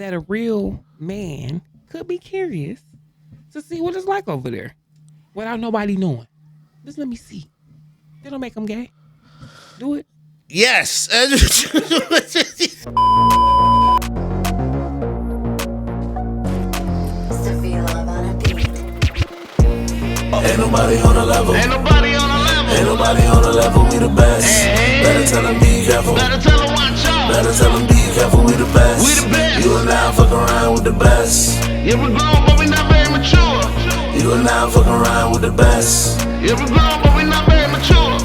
that a real man could be curious to see what it's like over there without nobody knowing. Just let me see. They don't make them gay. Do it. Yes. Ain't nobody on the level. Ain't nobody on the level. Ain't nobody on the level. We the best. Hey. Better tell them be careful. Better tell them watch out. Better tell them be careful. We the best. We the best. You and I fuck around with the best. Yeah, we grown, but we not very mature. You and I fuck around with the best. Yeah, we grown, but we not very mature.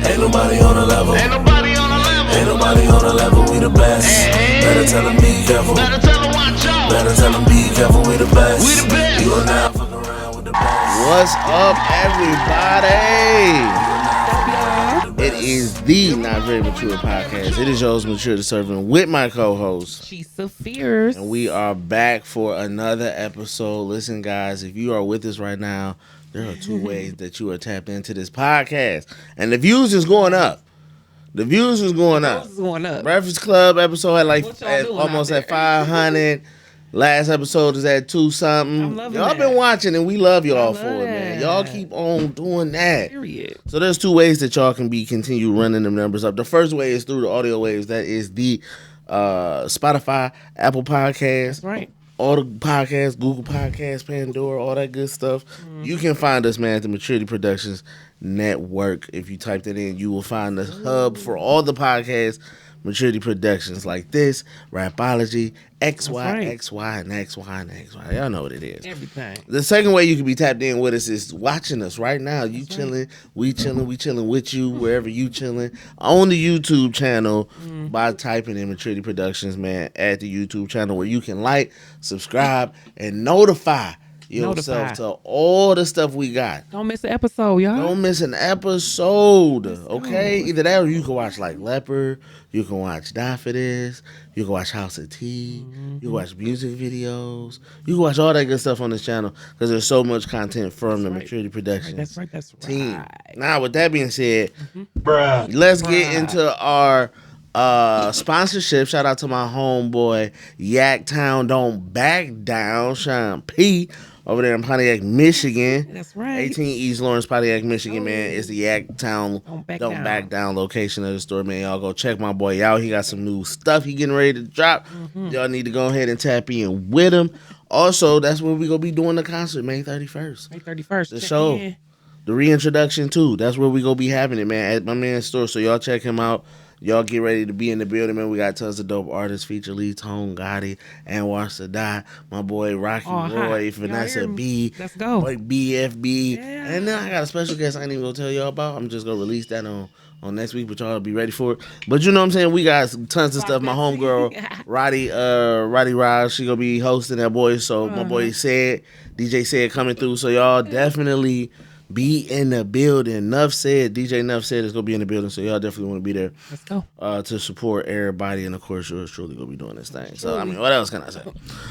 Ain't nobody on the level. Ain't nobody on the level. Ain't nobody on the level. We the best. Hey. Better tell them be careful. Better tell them watch out. Better tell them be careful. We the best. We the best. You and I fuck around with the best. What's up, everybody? It is the Not Very Mature Podcast. It is yours, Mature the Servant, with my co-host. She's so fierce. And we are back for another episode. Listen, guys, if you are with us right now, there are two ways that you are tapped into this podcast. And the views is going up. The views is going up. This is going up. Breakfast Club episode had like What y'all doing almost out at 500. Last episode is at 2 something. I'm loving Y'all that. been watching and we love y'all I for love it, man. that. Y'all keep on doing that. Period. So there's two ways that y'all can continue running them numbers up. The first way is through the audio waves. That is the Spotify, Apple Podcasts, That's right. all the podcasts, Google Podcasts, Pandora, all that good stuff. You can find us, man, at the Maturity Productions Network. If you type that in, you will find the hub for all the podcasts, Maturity Productions, like this, Rapology, XY, right. XY, and XY, and XY. Y'all know what it is. Everything. The second way you can be tapped in with us is watching us right now. You That's chilling, we chilling with you, wherever you chilling. On the YouTube channel by typing in Maturity Productions, man, at the YouTube channel where you can like, subscribe, and notify yourself to all the stuff we got. Don't miss an episode, y'all. Don't miss an episode, okay? Either that or you can watch like Leopard, you can watch Die For This, you can watch House of Tea, you can watch music videos, you can watch all that good stuff on this channel because there's so much content from the Maturity Productions That's right. That's right. team. Now, with that being said, let's get into our sponsorship. Shout out to my homeboy, Yaktown Don't Back Down, Sean P. over there in Pontiac, Michigan. That's right. 18 East Lawrence, Pontiac, Michigan, man. It's the Yaktown Don't Back Down. location of the store, man. Y'all go check my boy out. He got some new stuff he getting ready to drop. Y'all need to go ahead and tap in with him. Also, that's where we gonna be doing the concert, May 31st. May 31st. The Check show. in. The reintroduction too. That's where we gonna be having it, man, at my man's store. So y'all check him out. Y'all get ready to be in the building, man. We got tons of dope artists feature Lee Tone, Gotti, Anwar Sadat, my boy Rocky Roy, Y'all Vanessa hear me? B, Let's go. like BFB, Yeah. and then I got a special guest I ain't even gonna tell y'all about. I'm just gonna release that on next week, but y'all be ready for it. But you know what I'm saying? We got tons of stuff. My homegirl Roddy Raj, she gonna be hosting that boy. So my boy DJ said coming through. So y'all definitely be in the building. DJ Nuff said is gonna be in the building, so y'all definitely want to be there Let's go. to support everybody, and of course yours truly gonna be doing this thing. So I mean, what else can I say?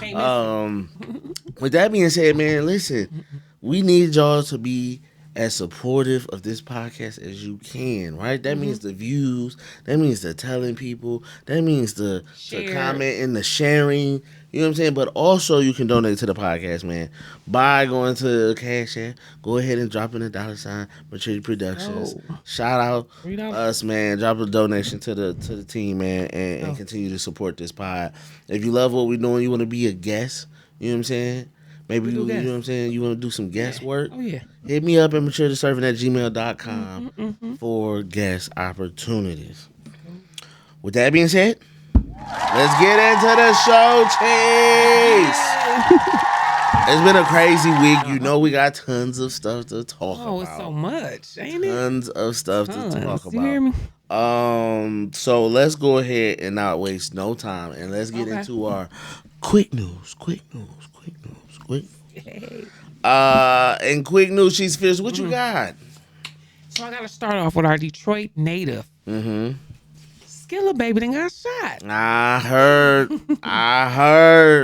Can't miss With that being said, man, listen, we need y'all to be as supportive of this podcast as you can, right? That means the views, that means the telling people, that means the Share. comment and the sharing. You know what I'm saying? But also you can donate to the podcast, man. By going to Cash App, go ahead and drop in $, Maturity Productions. Oh. Shout out $3. us, man. Drop a donation to the team, man, and continue to support this pod. If you love what we're doing, you want to be a guest, you know what I'm saying? Maybe you know what I'm saying? You want to do some guest work? Oh, yeah. Hit me up at maturityservant@gmail.com for guest opportunities. With that being said, let's get into the show, Chase. It's been a crazy week. You know we got tons of stuff to talk Oh, about. it's so much, ain't it? Tons of stuff to talk You hear me? about. So let's go ahead and not waste no time, and let's get into our quick news. And quick news, she's fierce. What you got? So I got to start off with our Detroit native. Skilla Baby done got shot. I heard.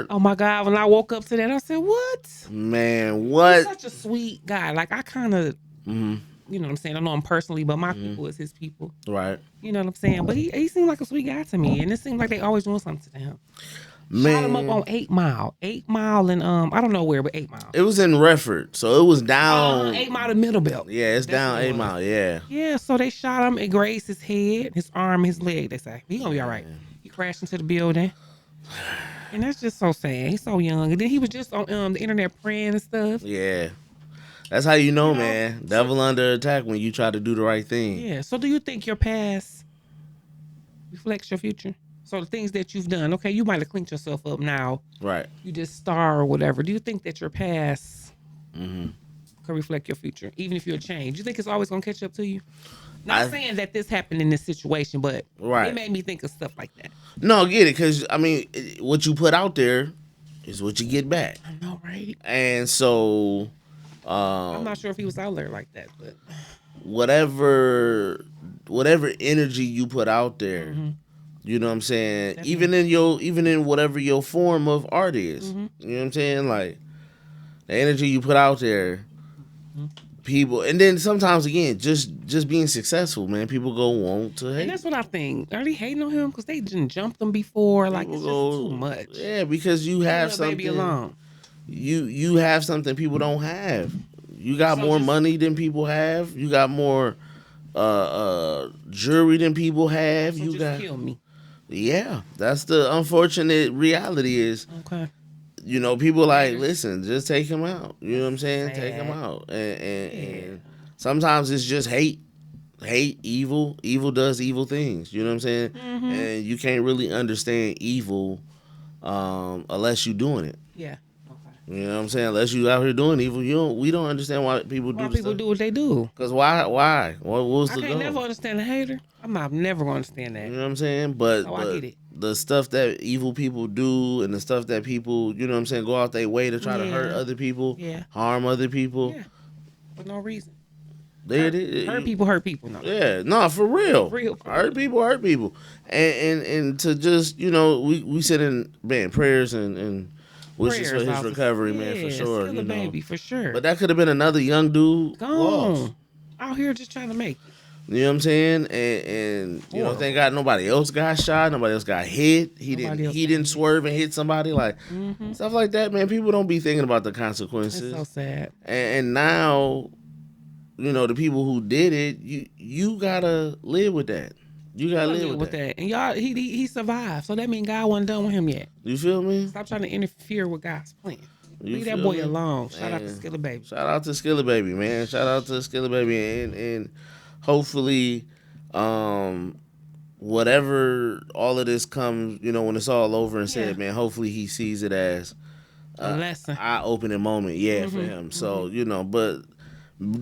Oh, my God. When I woke up to that, I said, what? Man, He's what? such a sweet guy. Like, I kind of, you know what I'm saying? I know him personally, but my people is his people. Right. You know what I'm saying? But he seemed like a sweet guy to me. And it seemed like they always doing something to him. Man, Shot him up on 8 Mile. 8 Mile and I don't know where, but 8 Mile. it was in Redford, so it was down. 8 Mile to Middle Belt. Yeah, it's That's down what it 8 was. Mile. Yeah. Yeah, so they shot him. It grazed his head, his arm, his leg. They say he gonna be all right. He crashed into the building, and that's just so sad. He's so young, and then he was just on the internet praying and stuff. Yeah. That's how you know, You know, man. Devil under attack when you try to do the right thing. Yeah. So, do you think your past reflects your future? So the things that you've done, okay, you might have cleaned yourself up now. Right. You just star or whatever. Do you think that your past Mm-hmm. could reflect your future, even if you're changed? You think it's always gonna catch up to you? Not I- saying that this happened in this situation, but Right. it made me think of stuff like that. No, get it, because, I mean, what you put out there is what you get back. I know, right? And so, I'm not sure if he was out there like that, but whatever energy you put out there, Mm-hmm. you know what I'm saying? Definitely. Even in whatever your form of art is. Mm-hmm. You know what I'm saying? Like, the energy you put out there, Mm-hmm. people, and then sometimes again, just being successful, man, people go want to hate. and that's what I think. Are they hating on him because they didn't jump him before? Like People it's just too much. Yeah, because you Leave have the something. baby alone. You have something people don't have. You got So more just- money than people have. You got more jewelry than people have. So You just got kill me. yeah. That's the unfortunate reality is, Okay. you know, people like, listen, just take him out. You know what I'm saying? Take him Sad. out. And sometimes it's just hate, evil. Evil does evil things. You know what I'm saying? Mm-hmm. And you can't really understand evil unless you're doing it. Yeah. Okay. You know what I'm saying? Unless you out here doing evil, we don't understand why people do Why this people stuff. do what they do? Cause why? What was I the can't goal? never understand a hater. I'm not never gonna understand that. You know what I'm saying? But Oh, I get it. the stuff that evil people do and the stuff that people, you know what I'm saying, go out their way to try to hurt Yeah. other people, Yeah. harm other people. Yeah. For no reason. They Hurt people hurt people. No. Yeah, no, for real. For real. Hurt people. And to just, you know, we sit in, man, prayers and wishes for Prayers his out recovery, man, for Yeah, sure. Still You a know. baby, for sure. But that could have been another young dude Gone. lost. Out here just trying to make it. You know what I'm saying? And you know, Horrible. thank God nobody else got shot, nobody else got hit. He Nobody else didn't got hit. swerve and hit somebody, like Mm-hmm. stuff like that, man. People don't be thinking about the It's consequences. so sad. And now, you know, the people who did it, you gotta live with that. You gotta live with that. And y'all, he survived. So that means God wasn't done with him yet. You feel me? Stop trying to interfere with God's plan. You Leave that feel boy me? alone. Shout out to Man. Skilla Baby. Shout out to Skilla Baby, man. Shout out to Skilla Baby, and hopefully, whatever all of this comes, you know, when it's all over and said, Yeah. man, hopefully he sees it as A lesson. eye-opening moment, yeah, for Mhm, him. So you know, but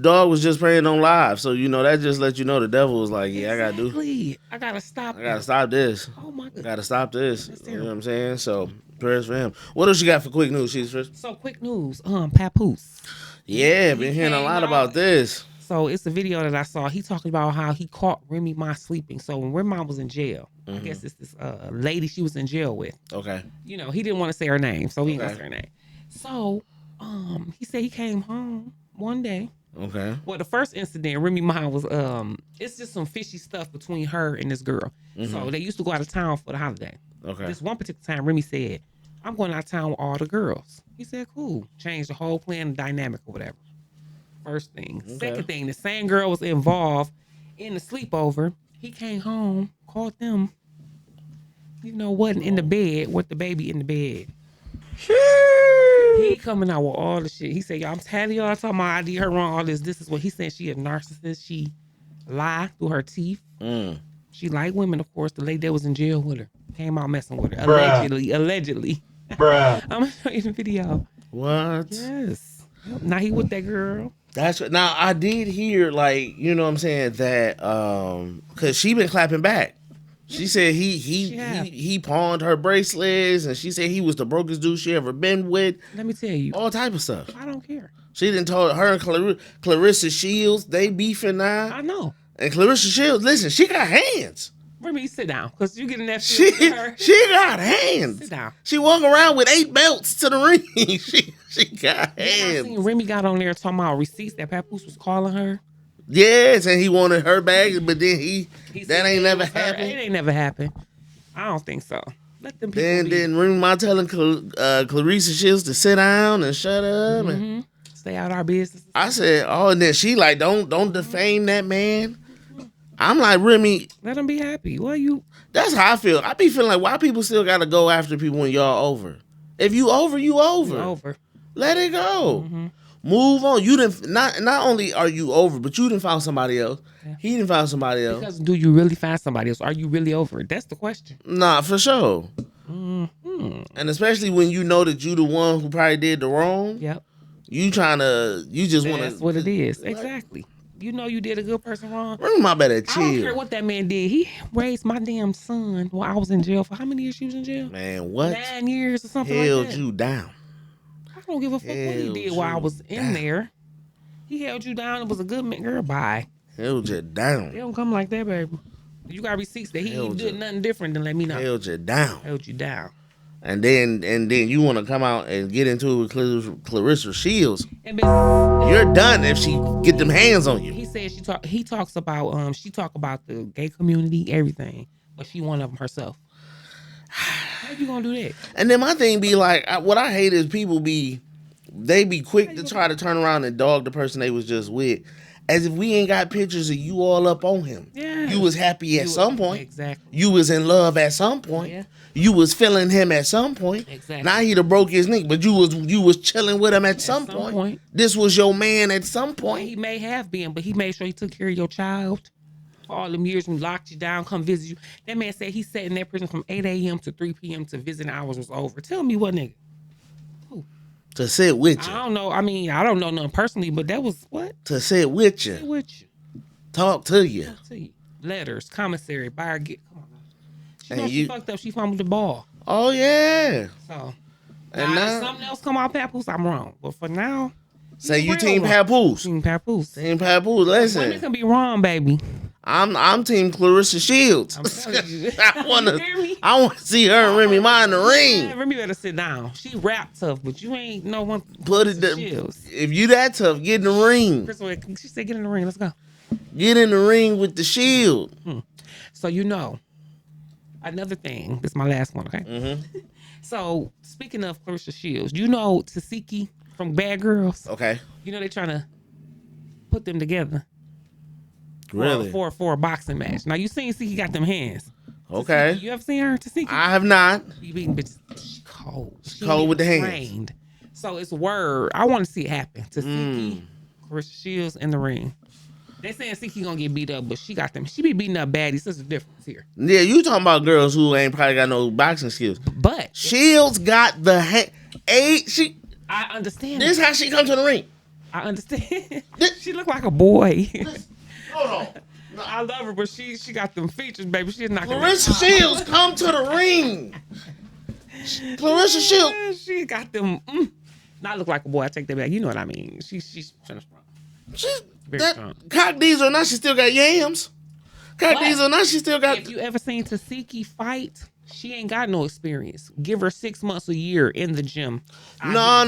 dog was just praying on live, so you know that just let you know the devil was like, yeah, Exactly. I gotta stop. I gotta stop this. Oh my I goodness. gotta stop this. That's You know what I'm saying? So prayers for him. What else you got for quick news, She's first? So quick news. Papoose. Yeah, He been hearing a came lot out- about this. So it's a video that I saw. He talking about how he caught Remy Ma sleeping. So when Remy Ma was in jail, I guess it's this lady she was in jail with. Okay. You know, he didn't want to say her name, so he didn't Okay. say her name. So he said he came home one day. Okay. Well, the first incident, Remy Ma was it's just some fishy stuff between her and this girl. So they used to go out of town for the holiday. Okay. This one particular time, Remy said, I'm going out of town with all the girls. He said, cool. Changed the whole plan dynamic or whatever. First thing. Okay. Second thing, the same girl was involved in the sleepover. He came home, caught them, you know, wasn't in the bed with the baby in the bed. He coming out with all the shit. He said, y'all, I'm tired of y'all talking about I did her wrong, all this. This is what he said. She a narcissist. She lie through her teeth. Mm. She like women, of course. The lady that was in jail with her came out messing with her. Bruh. Allegedly. Bruh. I'm gonna show you the video. What? Yes. Now he with that girl. That's what, now I did hear, like, you know what I'm saying, that cause she been clapping back. She said have. he pawned her bracelets, and she said he was the brokest dude she ever been with. Let me tell you, All type of stuff. I don't care. She didn't told her and Clarissa Shields, they beefing now. I know. And Clarissa Shields, listen, she got hands. Remy, sit down, cause you getting that She feel with her. she got hands. Sit down. She walking around with 8 belts to the ring. she got I hands. seen Remy got on there talking about receipts that Papoose was calling her. Yes, and he wanted her bag, but then He that said ain't it never was her. happened. It ain't never happened. I don't think so. Let them people Then be. then Remy Ma telling Clarissa Shields to sit down and shut up. And Mhm. Stay out our business. I said, oh, and then she like, don't defame that man. I'm like, Remy, Let them be happy. Well, you that's how I feel. I be feeling like, why people still gotta go after people when y'all over? If you over, you over. over. Let it go. Mhm. Move on. You didn't not only are you over, but you didn't found somebody else. Yeah. He didn't found somebody else. Because do you really find somebody else? Are you really over it? That's the question. Nah, for sure. Mhm. And especially when you know that you the one who probably did the wrong. Yep. You just want to. That's what it is. Exactly. You know you did a good person wrong. Remy Ma better I don't care chill. what that man did. He raised my damn son while I was in jail. For how many years she was in jail? Man, what 9 years or something held like that. you down? I don't give a fuck what he Held did while I you was in down. there. He held you down. It was a good man. Girl, bye. Held you They down. don't come like that, baby. You got receipts that he Held did you. nothing different than let me know. Held you down. Held you down. And then you want to come out and get into it with Clarissa Shields. And bitch, You're done if she get them hands on you. he said he talks about she talk about the gay community, everything, but she one of them herself. How you gonna do that? And then my thing be like, what I hate is people be quick to try to turn around and dog the person they was just with, as if we ain't got pictures of you all up on him. Yeah. You was happy at some point. Exactly. You was in love at some point. Yeah. You was feeling him at some point. Exactly. Now he done broke his neck, but you was chilling with him at some some point. point. This was your man at some Well, point. he may have been, but he made sure he took care of your child. For all them years when locked you down, come visit you. That man said he sat in that prison from 8 a.m. to 3 p.m. to visiting hours was over. Tell me what nigga. To sit with I you. don't know. I mean, I don't know nothing personally, but that was what? To sit with Say you. with you. Talk to you. Talk to you. Letters, commissary, buy her get. Come on, guys. She And know she you- fucked up. She fumbled the ball. Oh yeah. So And now, now- if something else come out Papoose, I'm wrong. But for now, Say he's you a team real one. Papoose. Team Papoose. Team Papoose. Women Listen, can be wrong, baby. I'm team Clarissa Shields. I'm telling you. I You hear me? wanna see her and Remy Ma in the Yeah, ring. Remy better sit down. She rap tough, but you ain't no one. Put it. Shields. If you that tough, get in the ring. First of all, she said, "Get in the ring. Let's go." Get in the ring with the Shield. So you know, another thing. This is my last one. Okay. Mm-hmm. So speaking of Clarissa Shields, you know Tasiki from Bad Girls. Okay. You know they trying to put them together. Really? For a boxing match. Now you seen Tasiki got them hands. Okay. Tasiki, you ever seen her? Tasiki. I have not. You beating bitches. She cold. She Cold with the hands. trained. So it's word. I want to see it happen. Tasiki, Clarissa Shields in the ring. They saying Tasiki gonna get beat up, but she got them. She be beating up baddies. There's a difference here. Yeah, you talking about girls who ain't probably got no boxing skills. But Shields got the she. I understand. This it. how she come to the ring. I understand. This- She look like a boy. Hold on. I love her, but she got them features, baby. She's not gonna. Clarissa Shields come to the ring. Clarissa Shields. Yeah, she got them. Not look like a boy. I take that back. You know what I mean. She's trying to strong. She's Very that strong. cock diesel. Now she still got yams. Cock What? diesel. Now she still got. If you ever seen Tasiki fight, she ain't got no experience. Give her 6 months a year in the gym. No.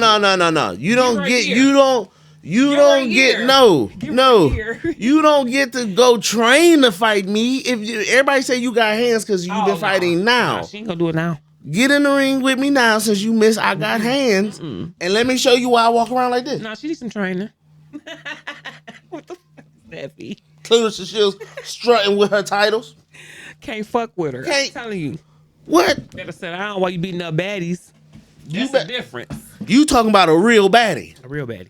You her don't a get. year. You don't. You Give her a don't year. get no. Give her No. a year. You don't get to go train to fight me. If everybody say you got hands because you've Oh, been no. fighting now. Nah, she ain't gonna do it now. Get in the ring with me now since you miss. I got hands, and let me show you why I walk around like this. No, she needs some training. What the fuck is that be? Clarissa Shields strutting with her titles. Can't fuck with her. I'm Can't- telling you. What? Better sit down while you beating up baddies. You That's the bet- difference. You talking about a real baddie? A real baddie.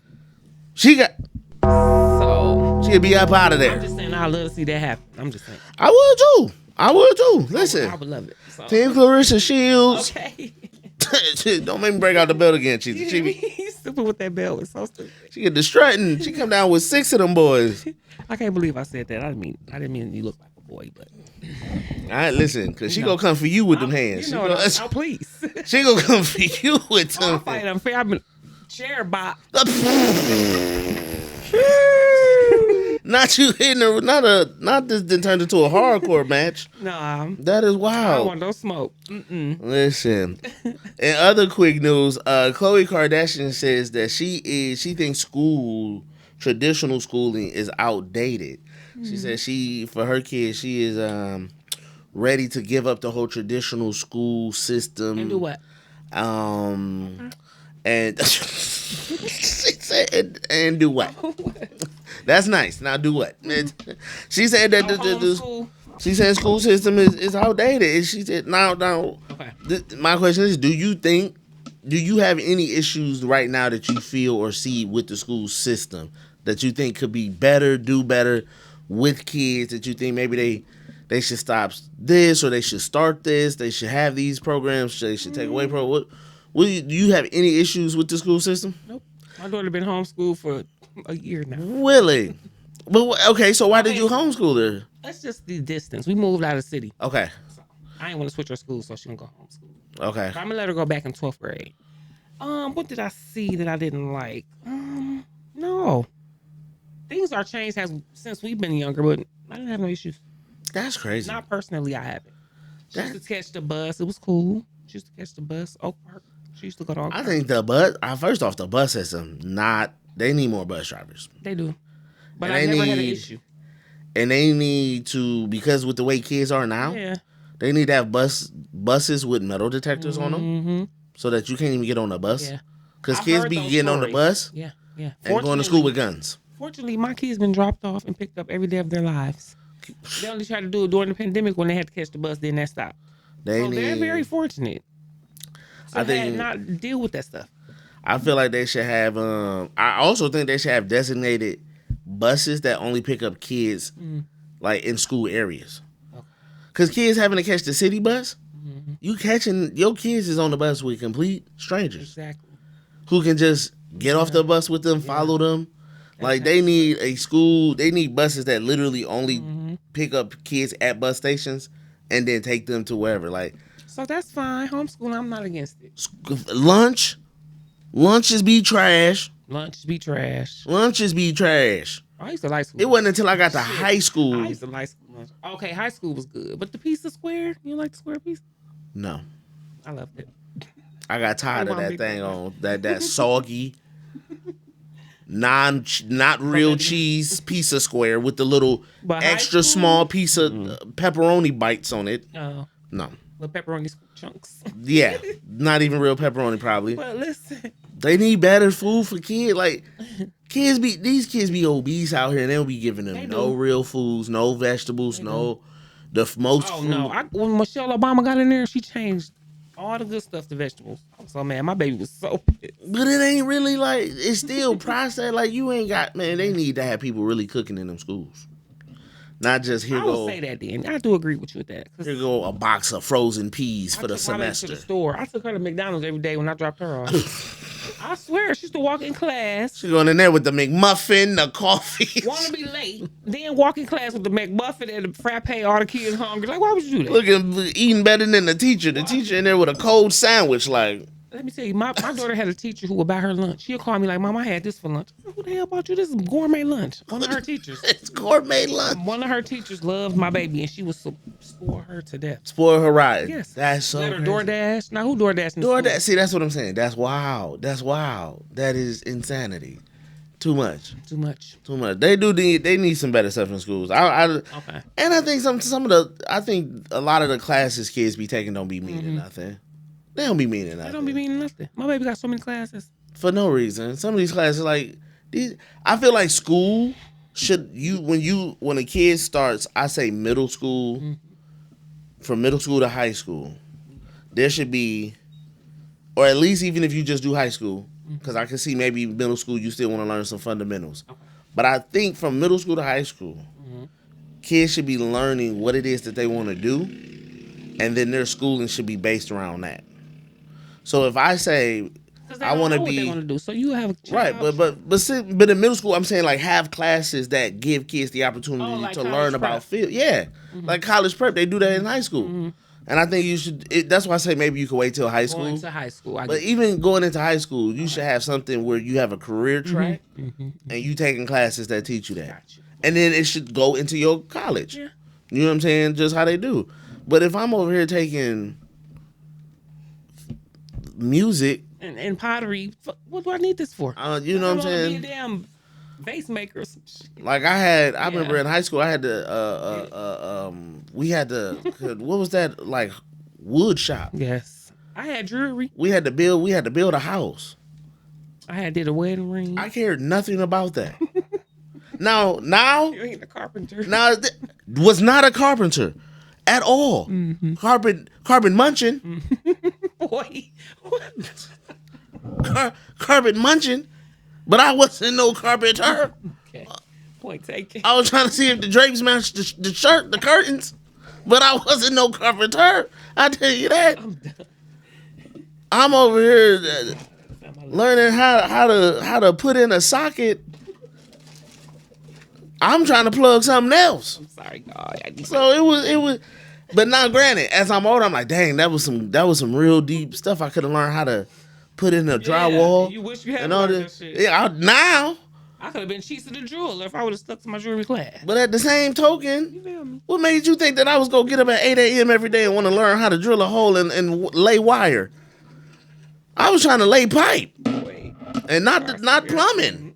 She got. So She'll be up out of I'm there. just saying I love to see that happen. I'm just saying. I would too. I would too. Listen, I would love it. So, Team Clarissa Shields. okay. Don't make me break out the belt again, Cheesy. He's stupid with that belt. It's so stupid. She get distracting. She come down with 6 of them boys. I can't believe I said that. I didn't mean you look like a boy, but All right, listen, cause she No. gonna come for you with them hands. you know what? Oh, please. She gonna come for you with I'll them. fight unfair. I've been chair bop. Not you hitting her. Not this. Then turned into a hardcore match. No, That is I don't wild. want no smoke. Mm-mm. Listen. In other quick news, Khloe Kardashian says that she thinks traditional schooling is outdated. She says for her kids, she is ready to give up the whole traditional school system. And do what? And she said, and do what? That's nice. Now do what? She said that Homeschool? she said school system is outdated. And she said now. Okay. My question is, do you have any issues right now that you feel or see with the school system that you think could be better, do better with kids, that you think maybe they should stop this or they should start this, they should have these programs, they should take away programs? Do you have any issues with the school system? Nope. My daughter been homeschooled for a year now. Really? But okay, so why did you homeschool her? That's just the distance. We moved out of the city. Okay. I ain't want to switch her school, so she can go homeschool. Okay. But I'm gonna let her go back in 12th grade. What did I see that I didn't like? No. Things are changed since we've been younger, but I didn't have no issues. That's crazy. Not personally, I haven't. She used to catch the bus. It was cool. She used to catch the bus. Oak Park. She used to go to Oak Park. I think the first off, the bus system, they need more bus drivers. They do. But And I they never had an need- issue. And they need to, because with the way kids are now, Yeah. they need to have buses with metal detectors on them Mm-hmm. so that you can't even get on the bus. Yeah. Because I've kids heard be those getting on the stories. bus Yeah. Yeah. and going to school with guns. Fortunately, my kids been dropped off and picked up every day of their lives. They only tried to do it during the pandemic when they had to catch the bus, then that stopped. They're very fortunate. So I I think- not deal with that stuff. I feel like they should have. I also think they should have designated buses that only pick up kids, like in school areas. Cause kids having to catch the city bus, you catching your kids is on the bus with complete strangers Exactly. who can just get off the bus with them, follow them. Like they need they need buses that literally only pick up kids at bus stations and then take them to wherever. Like So that's fine. Homeschooling, I'm not against it. lunches be trash. Lunch be trash. Lunches be trash. I used to like school. It wasn't until I got to high school. I used to like school lunch. Okay, high school was good. But the pizza square, you like the square pizza? No, I loved it. I got tired of I'm that big thing fan. on that soggy, not real cheese pizza square with the little But high extra school? small piece of pepperoni bites on it. No, The pepperoni chunks. yeah, not even real pepperoni probably. But listen, They need better food for kids. Like these kids be obese out here and they'll be giving them They no do. real foods, no vegetables, no most oh food. no. When Michelle Obama got in there, she changed all the good stuff to vegetables. I was so mad. My baby was so pissed. But it ain't really like it's still processed. Like you ain't got they need to have people really cooking in them schools. Not just here I would go say that then. I do agree with you with that. 'Cause here go a box of frozen peas for the I took my baby to semester. the store. I took her to McDonald's every day when I dropped her off. I swear, she used to walk in class, She going in there with the McMuffin, the coffee. want to be late, then walk in class with the McMuffin and the frappe. All the kids hungry. Like, why would you do that? Looking eating better than the teacher. The teacher in there with a cold sandwich. Like Let me tell you, my daughter had a teacher who would buy her lunch. She'll call me like, Mom, I had this for lunch. I said, who the hell bought you this? Is gourmet lunch. One of her teachers. it's gourmet lunch. One of her teachers loved my baby, and she would spoil her to death. Spoil her ride. Yes. That's so Let her crazy. DoorDash. Now, who DoorDash in the DoorDash. school? See, that's what I'm saying. That's wild. That is insanity. Too much. Too much. Too much. They need some better stuff in schools. Okay. And I think I think a lot of the classes kids be taking don't be meaning nothing. They don't be meaning That nothing. don't be meaning nothing. My baby got so many classes. For no reason. Some of these classes like these. I feel like school should when a kid starts. I say middle school. From middle school to high school, there should be, or at least even if you just do high school, because I can see maybe middle school you still want to learn some fundamentals. But I think from middle school to high school, kids should be learning what it is that they want to do, and then their schooling should be based around that. So if I say 'Cause they I don't want to know what they be want to do. So you have a right, child- but in middle school, I'm saying like have classes that give kids the opportunity like to college learn prep. about field. Yeah, like college prep, they do that in high school, and I think you should. That's why I say maybe you could wait till high school. going to high school. I But get it. even going into high school, you should have something where you have a career track, and you taking classes that teach you that, Gotcha. and then it should go into your college. Yeah. You know what I'm saying? Just how they do. But if I'm over here taking music, And pottery. What do I need this for? you know what I'm I don't wanna saying? Be a damn Vase makers. Like I remember in high school, I had to, we had to, what was that, like, wood shop. Yes. I had jewelry. We had to build a house. I did a wedding ring. I cared nothing about that. now, You ain't a carpenter. Was not a carpenter at all. Mm-hmm. Carbon munching. Boy. Carpet munching, but I wasn't no carpenter. Okay. Point taken. I was trying to see if the drapes matched the curtains, but I wasn't no carpenter. I tell you that. I'm over here learning how to put in a socket. I'm trying to plug something else. I'm sorry, God. So it was. But now, granted, as I'm older, I'm like, dang, that was some real deep stuff. I could have learned how to put in a drywall. You wish you had and all learned this. that shit. Yeah, now. I could have been cheats of the jeweler if I would have stuck to my jewelry class. But at the same token, You feel me? what made you think that I was gonna get up at 8 a.m. every day and want to learn how to drill a hole and lay wire? I was trying to lay pipe Wait. and not plumbing.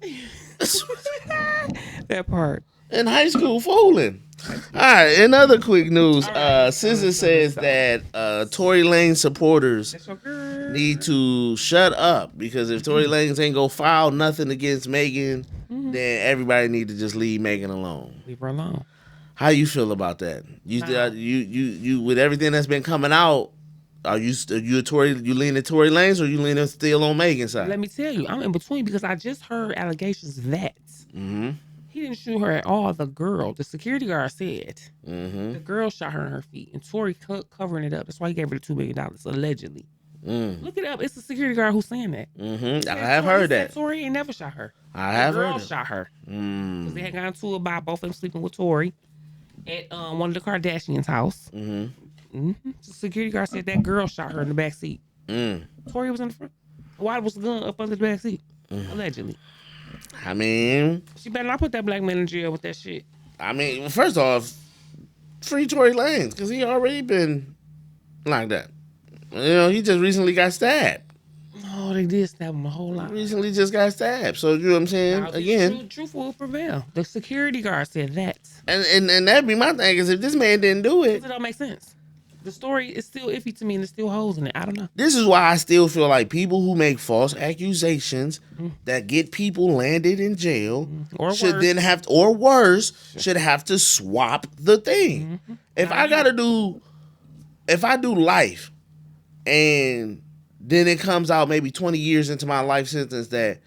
That part. In high school, fooling. All right. In other quick news, SZA says that Tory Lanez supporters That's your girl. need to shut up because if Tory Lanez ain't gonna file nothing against Megan, then everybody need to just leave Megan alone. Leave her alone. How you feel about that? You with everything that's been coming out, are you leaning Tory Lanez or you leaning still on Megan's side? Let me tell you, I'm in between because I just heard allegations that he didn't shoot her at all. The girl, the security guard said the girl shot her in her feet, and Tory covering it up. That's why he gave her the $2 million allegedly. Look it up. It's the security guard who's saying that. I have heard that. Tory ain't never shot her. I have The girl heard that. shot her because they had gotten to it about both of them sleeping with Tory at one of the Kardashians' house. The security guard said that girl shot her in the back seat. Tory was in the front. Why was the gun up under the back seat? Allegedly. I mean, She better not put that black man in jail with that shit. First off, free Tory Lanez because he already been like that. You know, he just recently got stabbed. Oh, they did stab him a whole lot. Recently just got stabbed. So you know what I'm saying? Now, Again, truth will prevail. The security guard said that. and that'd be my thing is if this man didn't do it, It don't make sense. The story is still iffy to me, and there's still holes in it. I don't know. this is why I still feel like people who make false accusations that get people landed in jail Or should worse. then have to, or worse, should have to swap the thing. If I do life and then it comes out maybe 20 years into my life sentence that,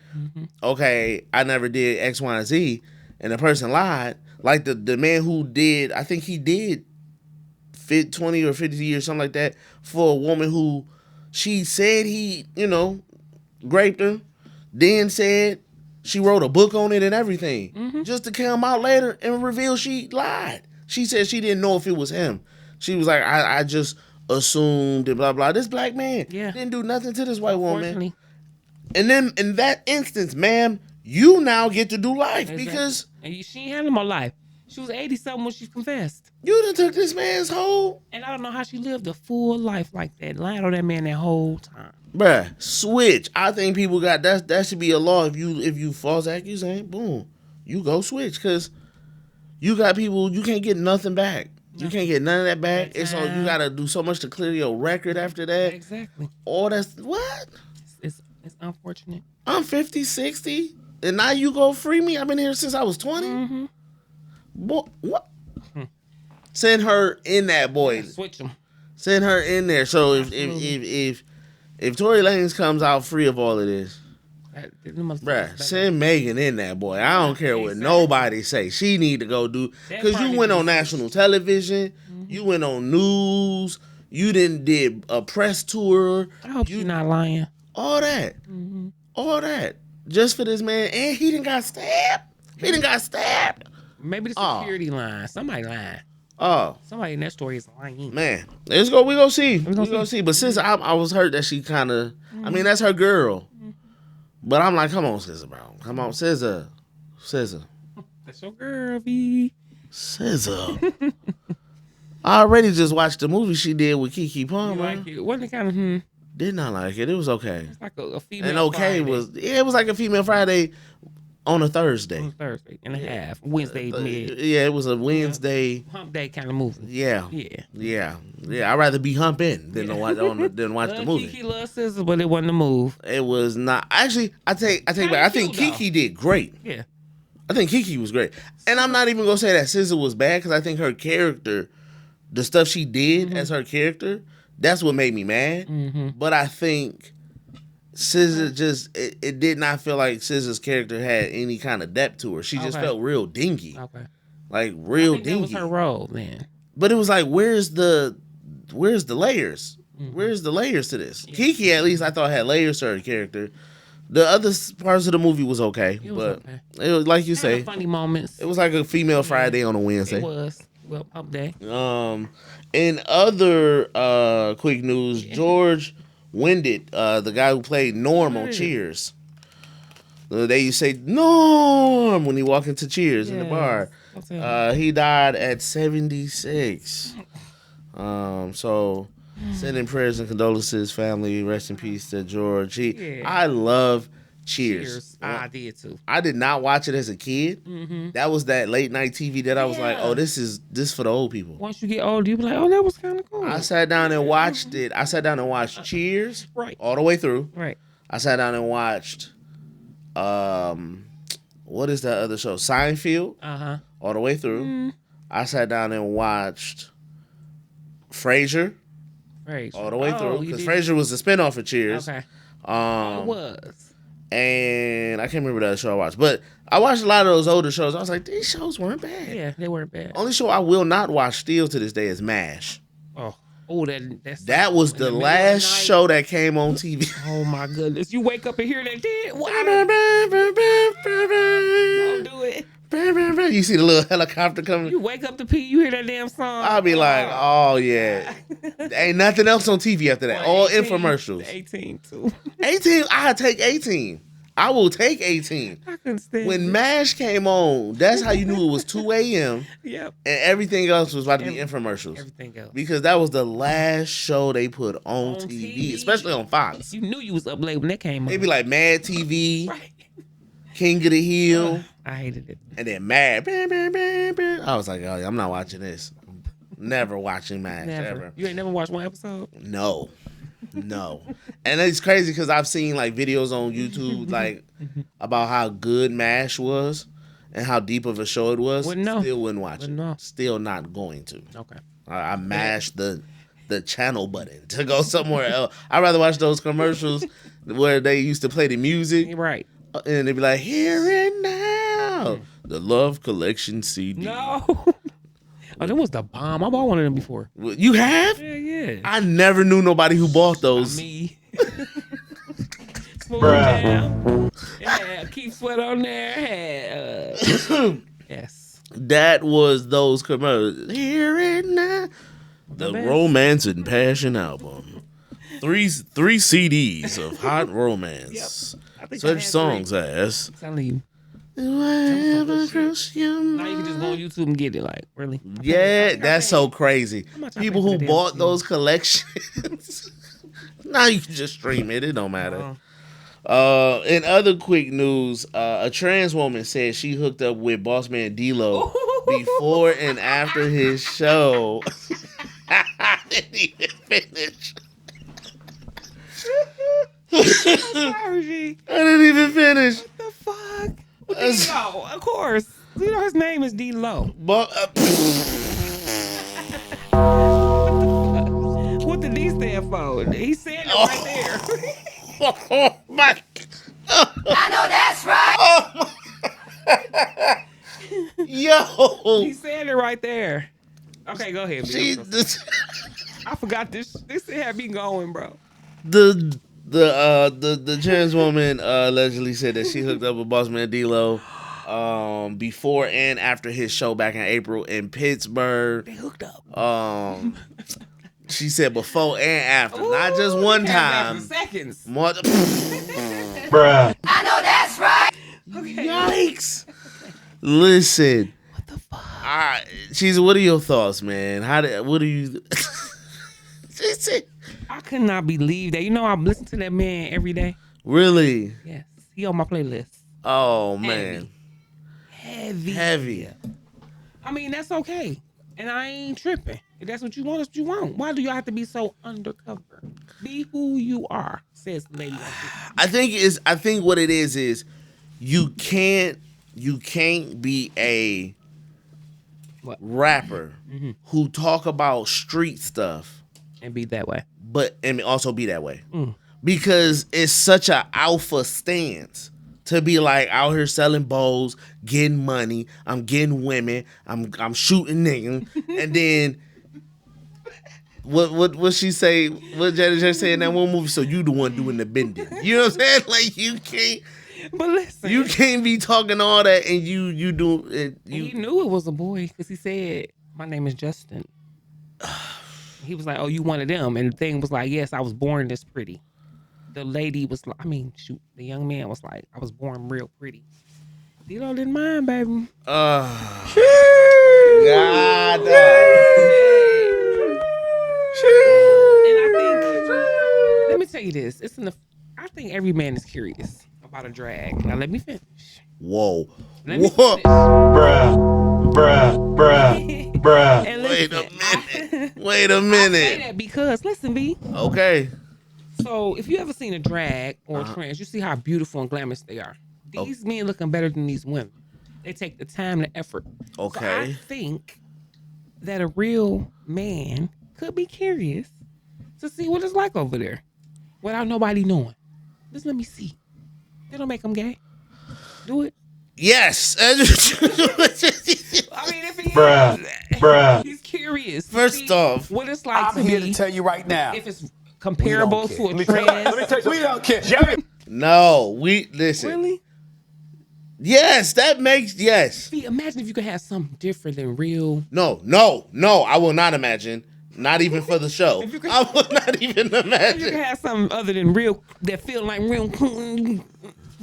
okay, I never did X, Y, and Z, and the person lied, like the man who did, I think he did 20 or 50 years, something like that, for a woman who she said he, raped her, then said she wrote a book on it and everything, just to come out later and reveal she lied. She said she didn't know if it was him. She was like, I just assumed and blah, blah. This black man didn't do nothing to this white woman. Unfortunately. And then in that instance, ma'am, you now get to do life Exactly. because And she ain't had no more life. She was 80-something when she confessed. you done took this man's whole... And I don't know how she lived a full life like that, lying on that man that whole time. Bruh, switch. I think people got that should be a law. If you false accusation, boom, you go switch because you got people you can't get nothing back. You can't get none of that back. It's all you gotta do so much to clear your record after that. Exactly. All that's what? It's unfortunate. I'm 50, 60, and now you go free me. I've been here since I was 20. Boy, what? Send her in that boy. Switch them. Send her in there. So if Tory Lanez comes out free of all of this, bruh, send Megan in that boy. I don't care what nobody say. She need to go do because you went on national television, you went on news, you did a press tour. I hope you're not lying. All that, all that, just for this man, and he didn't got stabbed. He didn't got stabbed. Maybe the security line. Somebody lying. Oh Somebody in that story is lying. man, let's go. We gonna see. We gonna gonna see. But since I was hurt that she kind of, I mean, that's her girl. But I'm like, come on, SZA, bro. Come on, SZA. That's your girl, V. SZA. I already just watched the movie she did with Keke You Palmer. like it? Wasn't it kind of Did not like it. It was okay. It's like a female. And okay Friday. it was like a female Friday On a Thursday. On Thursday and a half. Wednesday mid. Yeah, it was a Wednesday. Hump day kind of movie. Yeah. Yeah. I'd rather be humping than watch the movie. Kiki loves scissors, but it wasn't a move. It was not. Actually, I take back. I think cute, Kiki did great. Yeah. I think Kiki was great. And I'm not even going to say that SZA was bad because I think her character, the stuff she did as her character, that's what made me mad. But I think SZA just, it did not feel like SZA's character had any kind of depth to her. She just felt real dingy. Okay. Like real dingy. That was her role, man. But it was like, where's the layers? Where's the layers to this? Yeah. Kiki, at least I thought had layers to her character. The other parts of the movie was okay, it was like you say, funny moments. It was like a female Friday on a Wednesday. It was up day. In other quick news, George Wendt, the guy who played Norm on Cheers. They used to say Norm when he walked into Cheers in the bar. He died at 76. So. Sending prayers and condolences, family. Rest in peace to George. I love Cheers. I did too. I did not watch it as a kid. That was that late night TV that I was like, oh, this for the old people. Once you get older, you be like, oh, that was kind of cool. I sat down and watched it. I sat down and watched Cheers all the way through. Right. I sat down and watched, what is that other show? Seinfeld. All the way through. I sat down and watched Frasier. All the way through, because Frasier was the spinoff of Cheers. Okay. It was. And I can't remember the other show I watched, but I watched a lot of those older shows. I was like, these shows weren't bad. Yeah, they weren't bad. Only show I will not watch still to this day is MASH. That was the last show that came on TV. Oh my goodness! You wake up and hear that dead. Don't do it. You see the little helicopter coming. You wake up to pee, you hear that damn song. I'll be like, oh yeah. Ain't nothing else on TV after that. All 18, infomercials. 18 too. 18, I'll take 18. I will take 18. I couldn't stand when it. MASH came on, that's how you knew it was 2 a.m. Yep. And everything else was about to be infomercials. Everything else. Because that was the last show they put on TV, especially on Fox. You knew you was up late when that came on. They'd be like Mad TV, King of the Hill. I hated it. And then Mad. I was like, oh, I'm not watching this. Never watching MASH, ever. You ain't never watched one episode? No. And it's crazy because I've seen like videos on YouTube like about how good MASH was and how deep of a show it was. Still wouldn't watch it. Still not going to. Okay. I mashed the channel button to go somewhere else. I'd rather watch those commercials where they used to play the music. Right. And they'd be like, here and now, the Love Collection CD. No. Oh, that was the bomb. I bought one of them before. You have? Yeah. I never knew nobody who bought those. Me. Smooth down. Yeah, Keep Sweat on there. Yes. That was those commercials. Here and now, the Romance and Passion album. Three CDs of hot romance. Yep. Such songs as. I'm telling you. Whatever cross your mind. Now you can just go on YouTube and get it. Like, really? Yeah, that's so crazy. People who bought those collections. Now you can just stream it. It don't matter. In other quick news, a trans woman said she hooked up with boss man D-Lo before and after his show. I didn't even finish. I'm sorry, G. I didn't even finish. What the fuck? D-Lo, of course. You know his name is D-Lo. But, what did D stand for? He said it right there. Oh my! I know that's right. Oh my. Yo! He said it right there. Okay, go ahead. I forgot this. This had me going, bro. The trans woman allegedly said that she hooked up with boss man D-Lo before and after his show back in April in Pittsburgh. They hooked up. She said before and after, not just one time. Seconds. More. Bruh. I know that's right. Okay. Yikes! Listen. What the fuck? Cheese, what are your thoughts, man? What do you? She said. I could not believe that. You know, I'm listening to that man every day. Really? Yes, he on my playlist. Oh man, Heavy. I mean, that's okay. And I ain't tripping. If that's what you want, that's what you want. Why do y'all have to be so undercover? Be who you are, says the lady. I think what it is you can't be a What? rapper who talk about street stuff And be that way. and also be that way. Because it's such a alpha stance to be like out here selling bowls, getting money, I'm getting women, I'm shooting niggas, and then what she say? What Janet Jackson say in that one movie? So you the one doing the bending. You know what I'm saying? Like you can't. But listen, You can't be talking all that and you do it. he knew it was a boy because he said, "My name is Justin." He was like, "Oh, you one of them?" And the thing was like, "Yes, I was born this pretty." The lady was like, the young man was like, "I was born real pretty." D-Lo didn't mind, baby. God. And I think, let me tell you this: I think every man is curious about a drag. Now let me finish. Whoa. Let me Whoa. finish. Bruh. And Wait listen, a minute. Wait a I say minute. that because listen, B. Okay. So if you ever seen a drag or a trans, you see how beautiful and glamorous they are. These men looking better than these women. They take the time and effort. Okay. So I think that a real man could be curious to see what it's like over there without nobody knowing. Just let me see. They don't make them gay. Do it. Yes. I mean, if he Bruh. he's curious. to First see off, what it's like I'm to here be, to tell you right now. if it's comparable to a We trans. don't care. no. We listen. Really? Yes, that makes yes. See, imagine if you could have something different than real. No. I will not imagine. Not even for the show. If you could- I will not even If you could imagine. have something other than real, that feel like real cool,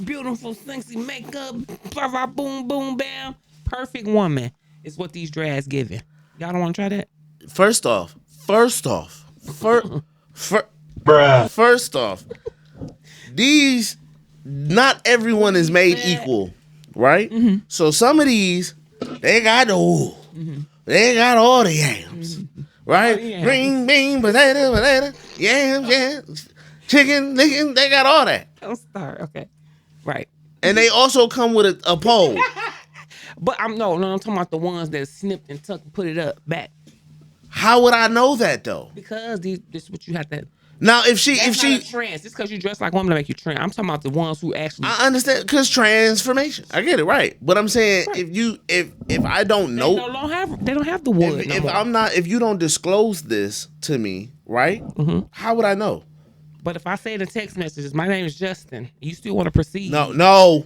beautiful, sexy makeup, blah, blah, boom, boom, bam. Perfect woman is what these drags giving. Y'all don't want to try that? First off, these not everyone is made equal, right? So some of these, they got they got all the yams, right? yams. Green bean, potato, yams, chicken, they got all that, Don't start. Okay. Right. and they also come with a pole. But I'm talking about the ones that snipped and tucked and put it up back. How would I know that though? Because this is what you have to. Now, if she, That's not a trans. Just because you dress like a woman to make you trans. I'm talking about the ones who actually. I understand, because transformation. I get it, right? But I'm saying, Right. if I don't know, they don't have the wood. if you don't disclose this to me, right? How would I know? But if I say in a text messages, my name is Justin, you still want to proceed? No.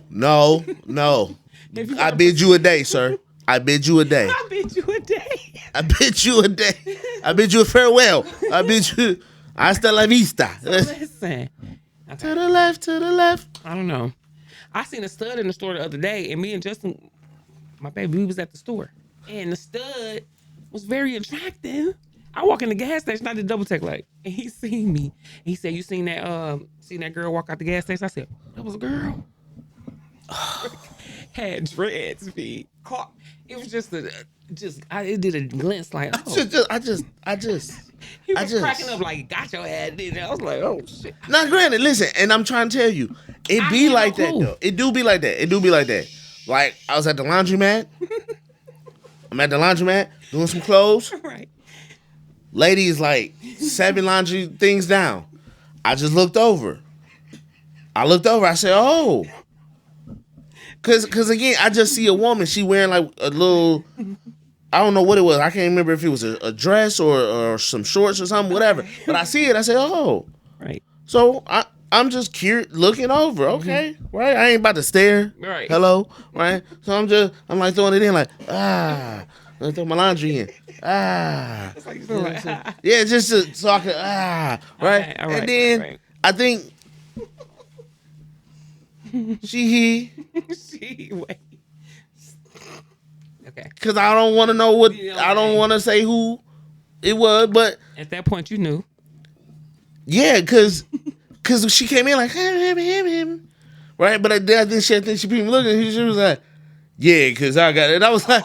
If you I wanna bid you a day, sir. I bid you a day. I bid you a day. I bid you a day. I bid you a farewell. I bid you hasta la vista. Listen, To the left, to the left. I don't know. I seen a stud in the store the other day, and me and Justin, my baby, we was at the store, and the stud was very attractive. I walk in the gas station, I did double take like, and he seen me. He said, "You seen that girl walk out the gas station?" I said, "That was a girl." Had dreads, be caught. It was just it did a glance like, oh. I just. He was cracking up like, got your ass, didn't it? I was like, oh shit. Now, granted, listen, and I'm trying to tell you, it I be had no like that clue. though. It do be like that. Like I was at the laundromat. I'm at the laundromat doing some clothes. Right. Lady is like 7 laundry things down. I just looked over. I said, oh. Cause again, I just see a woman. She wearing like a little, I don't know what it was. I can't remember if it was a dress or some shorts or something, whatever. But I see it. I say, oh. Right. So I'm just curious, looking over. Okay, right. I ain't about to stare. Right. Hello, right. So I'm like throwing it in, like I throw my laundry in. It's like, Yeah, just so I can right. All right, And then right. I think he. Wait. Okay. Because I don't want to know what, You know, I don't right. want to say who it was, but At that point, you knew. yeah, because she came in like him, right? But I think she peeped me looking. She was like, yeah, because I got it. And I was like,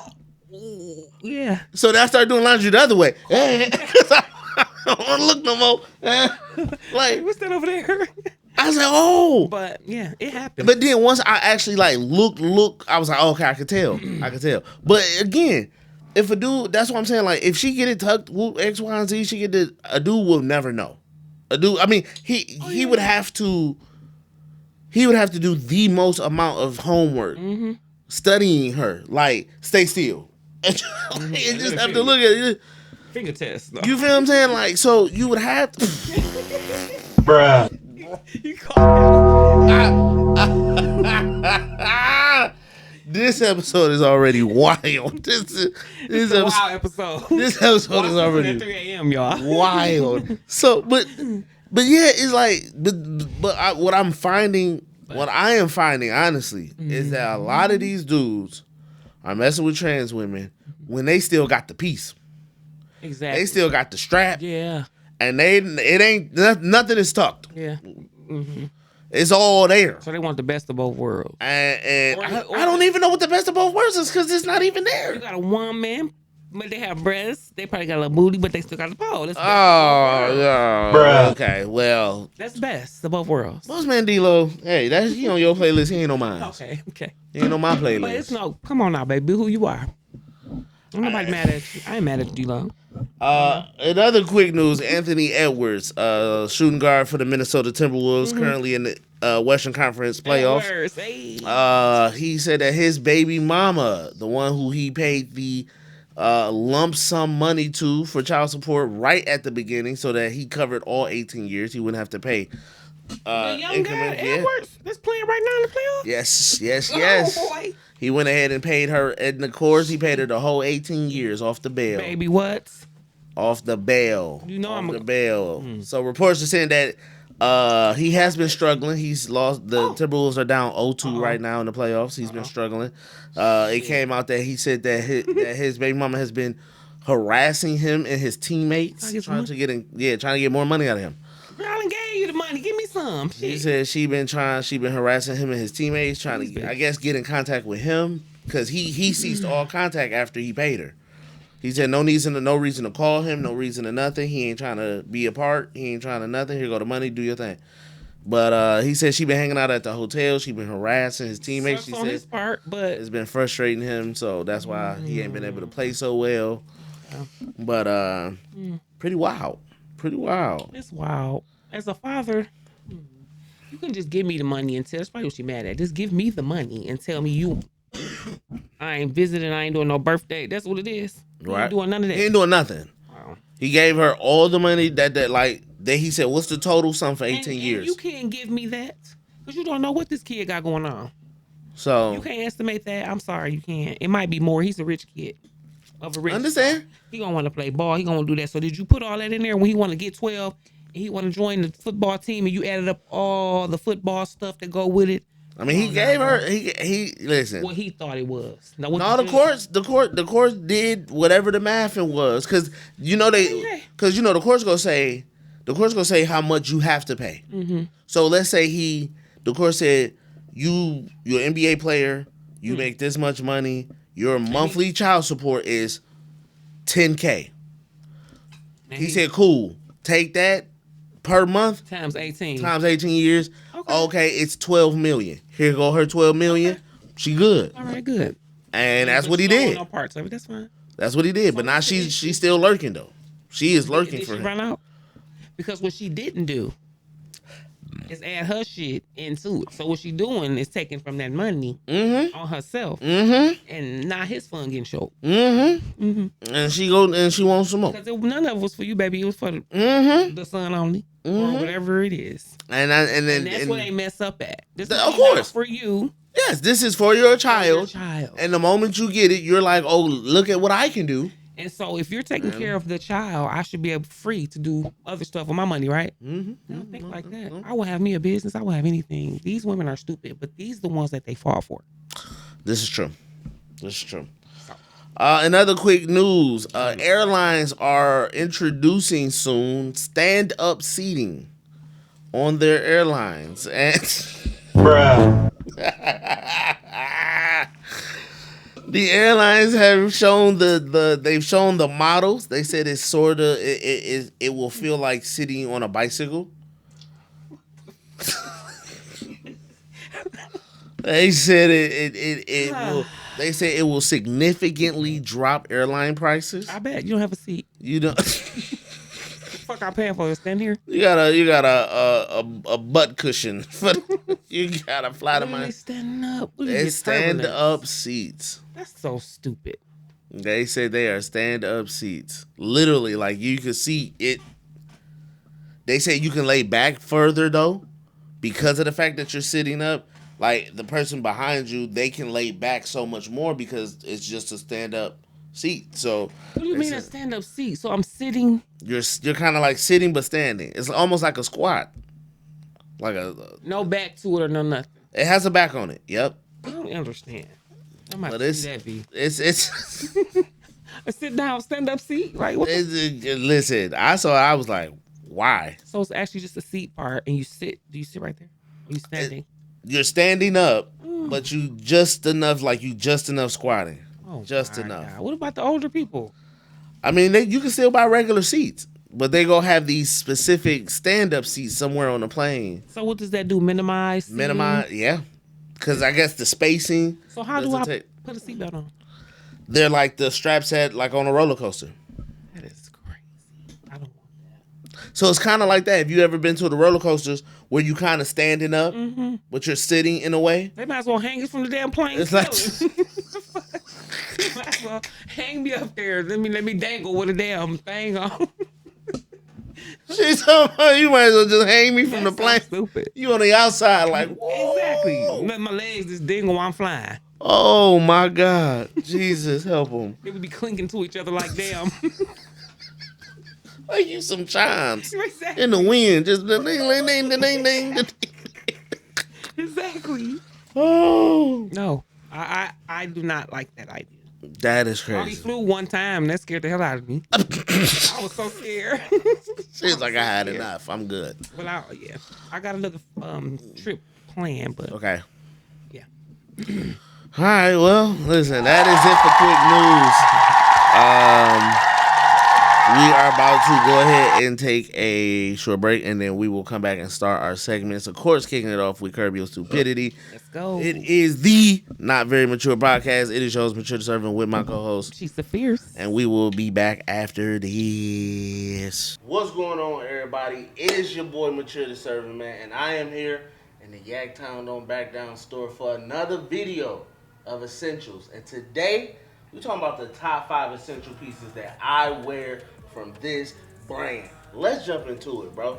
Yeah. so then I started doing laundry the other way. Because I don't want to look no more. Like, What's that over there? I was like, oh. But yeah, it happened. But then once I actually like look, I was like, okay, I could tell. But again, if a dude, that's what I'm saying. Like, if she get it tucked, X, Y, and Z, she get it. A dude will never know. A dude, I mean, he would have to. He would have to do the most amount of homework, studying her. Like, stay still, and just have to look at it. Finger test. No. You feel what I'm saying? Like, so you would have to. Bruh. You called This episode is already wild. This It's a wild episode. This episode is Watch already at 3 a.m., y'all. wild. So, but yeah, it's like, what I am finding, honestly, is that a lot of these dudes are messing with trans women when they still got the piece. Exactly. They still got the strap, Yeah. and it ain't nothing is tucked. Yeah. It's all there. So they want the best of both worlds. And Or- I don't even know what the best of both worlds is because it's not even You there. got a woman, but they have breasts. They probably got a little booty, but they still got the pole. That's, Oh, yeah. Bruh. Okay, well, that's best of both worlds. Postman D-Lo, hey, that's he on your playlist. He ain't on mine. Okay. He ain't on my But it's playlist. no, come on now, baby. Who you are. Ain't nobody mad at you. I ain't mad at you, long. In other quick news, Anthony Edwards, shooting guard for the Minnesota Timberwolves, currently in the Western Conference playoffs. Hey. He said that his baby mama, the one who he paid the lump sum money to for child support right at the beginning, so that he covered all 18 years, he wouldn't have to pay. The young guy, increment- yeah. Edwards, that's playing right now in the playoffs? Yes. Oh, boy. He went ahead and paid her, and of course, he paid her the whole 18 years off the bail. Baby, what? Off the bail. You know off I'm a- the bail. So reports are saying that he has been struggling. He's lost. The Timberwolves are down 0-2 right now in the playoffs. He's been struggling. It came out that he said that his baby mama has been harassing him and his teammates, trying to get more money out of him. Girl, I done gave you the money. Give me some. He Shit. said she been harassing him and his teammates, trying to, I guess, get in contact with him because he ceased all contact after he paid her. He said no reason to call him, no reason to nothing. He ain't trying to be a part. He ain't trying to nothing. Here go the money, do your thing. But he said she been hanging out at the hotel. She been harassing his teammates. She Sucks on his said part, but it's been frustrating him, so that's why he ain't been able to play so well. But pretty wild. it's wild. As a father, you can just give me the money and tell. That's probably what she mad at. Just give me the money and tell me I ain't visiting. I ain't doing no birthday. That's what it is. You Right. ain't doing none of that. He ain't doing nothing. Wow. He gave her all the money that he said, what's the total sum for 18 And years? you can't give me that because you don't know what this kid got going on. So You can't estimate that. I'm sorry, you can't. It might be more. He's a rich kid. Of a rich. understand? He gonna want to play ball. He gonna do that. So did you put all that in there when he want to get 12? And he want to join the football team, and you added up all the football stuff that go with it. I mean, he gave her. He listen. What he thought it was. Now, what No, you the said- court did whatever the math was, because the court's gonna say how much you have to pay. Mm-hmm. So let's say the court said you're an NBA player, you make this much money, your monthly child support is $10K. And He said, cool, take that per month times 18. times 18 years. Okay, it's 12 million. Here go her 12 million. She good. All right, good. And that's But what he you don't did. want No parts of it. That's fine. That's what he did. But now she's still lurking though. She is lurking Did for she him. run out? Because what she didn't do is add her shit into it. So what she doing is taking from that money on herself, and not his fun getting short. And she wants some more. Because none of it was for you, baby. It was for the son only, or whatever it is. And That's where they mess up at. This is Of not course. for you. yes, this is for your child. child. And the moment you get it, you're like, oh, look at what I can do. And so if you're taking care of the child, I should be able free to do other stuff with my money, right? I don't think like that. I will have me a business. I will have anything. These women are stupid, but these are the ones that they fall for. This is true. In other quick news, airlines are introducing soon stand-up seating on their airlines. And Bruh. The airlines have shown they've shown the models. They said it's sorta it will feel like sitting on a bicycle. They said it will. They say it will significantly drop airline prices. I bet you don't have a seat. You know, Fuck, I'm paying for it. Stand here. you got a butt cushion. You gotta fly to Why are my. they standing up? What do you They get stand turbulence? up seats. That's so stupid. They say they are stand up seats. Literally, like you can see it. They say you can lay back further though, because of the fact that you're sitting up. Like the person behind you, they can lay back so much more because it's just a stand up seat. So What do you they mean a said stand up seat? So I'm sitting. you're kind of like sitting but standing. It's almost like a squat. Like No back to it or no nothing. it has a back on it. Yep. I don't understand. I might But see that be it's a sit down stand up seat. Like what? listen. I saw it, I was like, why? So it's actually just a seat part, and you sit. Do you sit right there? Are you standing? You're standing up, but you just enough squatting. Oh, Just my enough. God. What about the older people? I mean, you can still buy regular seats, but they gonna have these specific stand-up seats somewhere on the plane. So what does that do? Minimize. seating? Minimize, yeah, because I guess the spacing. So how do doesn't I take- put a seatbelt on? They're like the straps at like on a roller coaster. That is crazy. I don't want that. So it's kind of like that. Have you ever been to the roller coasters where you kind of standing up, but you're sitting in a way? They might as well hang it from the damn plane. It's like- Might as well hang me up there. Let me dangle with a damn thing on. She's talking about, you might as well just hang me from the That's so plane. stupid. You on the outside, like whoa. Exactly. Let my legs just dingle while I'm flying. Oh my God, Jesus, help them! They would be clinking to each other like damn. Like you some chimes Exactly. in the wind, just ding, ding, ding, ding, ding, ding. Exactly. Oh, No, I do not like that idea. that is I only crazy. flew one time. That scared the hell out of me. I was so scared. She's like, I had enough. I'm good. Well, I got another trip planned, but Okay. yeah. All right. Well, listen, that is it for quick news. We are about to go ahead and take a short break, and then we will come back and start our segments. Of course, kicking it off with Curb Your Stupidity. Let's go. It is the Not Very Mature podcast. It is your host, Mature the Servant, with my co-host. She's the fierce. And we will be back after this. What's going on, everybody? It is your boy, Mature the Servant, man. And I am here in the Yaktown Don't Back Down store for another video of essentials. And today, we're talking about the top 5 essential pieces that I wear from this brand. Let's jump into it, bro.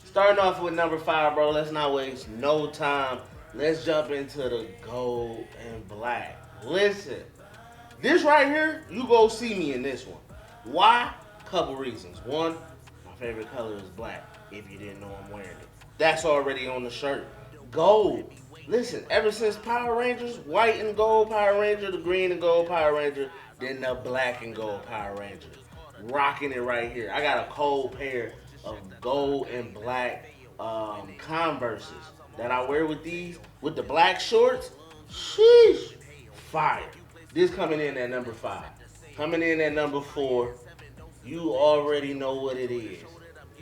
Starting off with number 5, bro. Let's not waste no time. Let's jump into the gold and black. Listen. This right here, you go see me in this one. Why? Couple reasons. One, my favorite color is black. If you didn't know I'm wearing it. That's already on the shirt. Gold. Listen, ever since Power Rangers, white and gold Power Ranger, the green and gold Power Ranger, then the black and gold Power Ranger. Rocking it right here. I got a cold pair of gold and black Converses that I wear with these. With the black shorts, sheesh, fire. This coming in at number 5. Coming in at number 4, you already know what it is.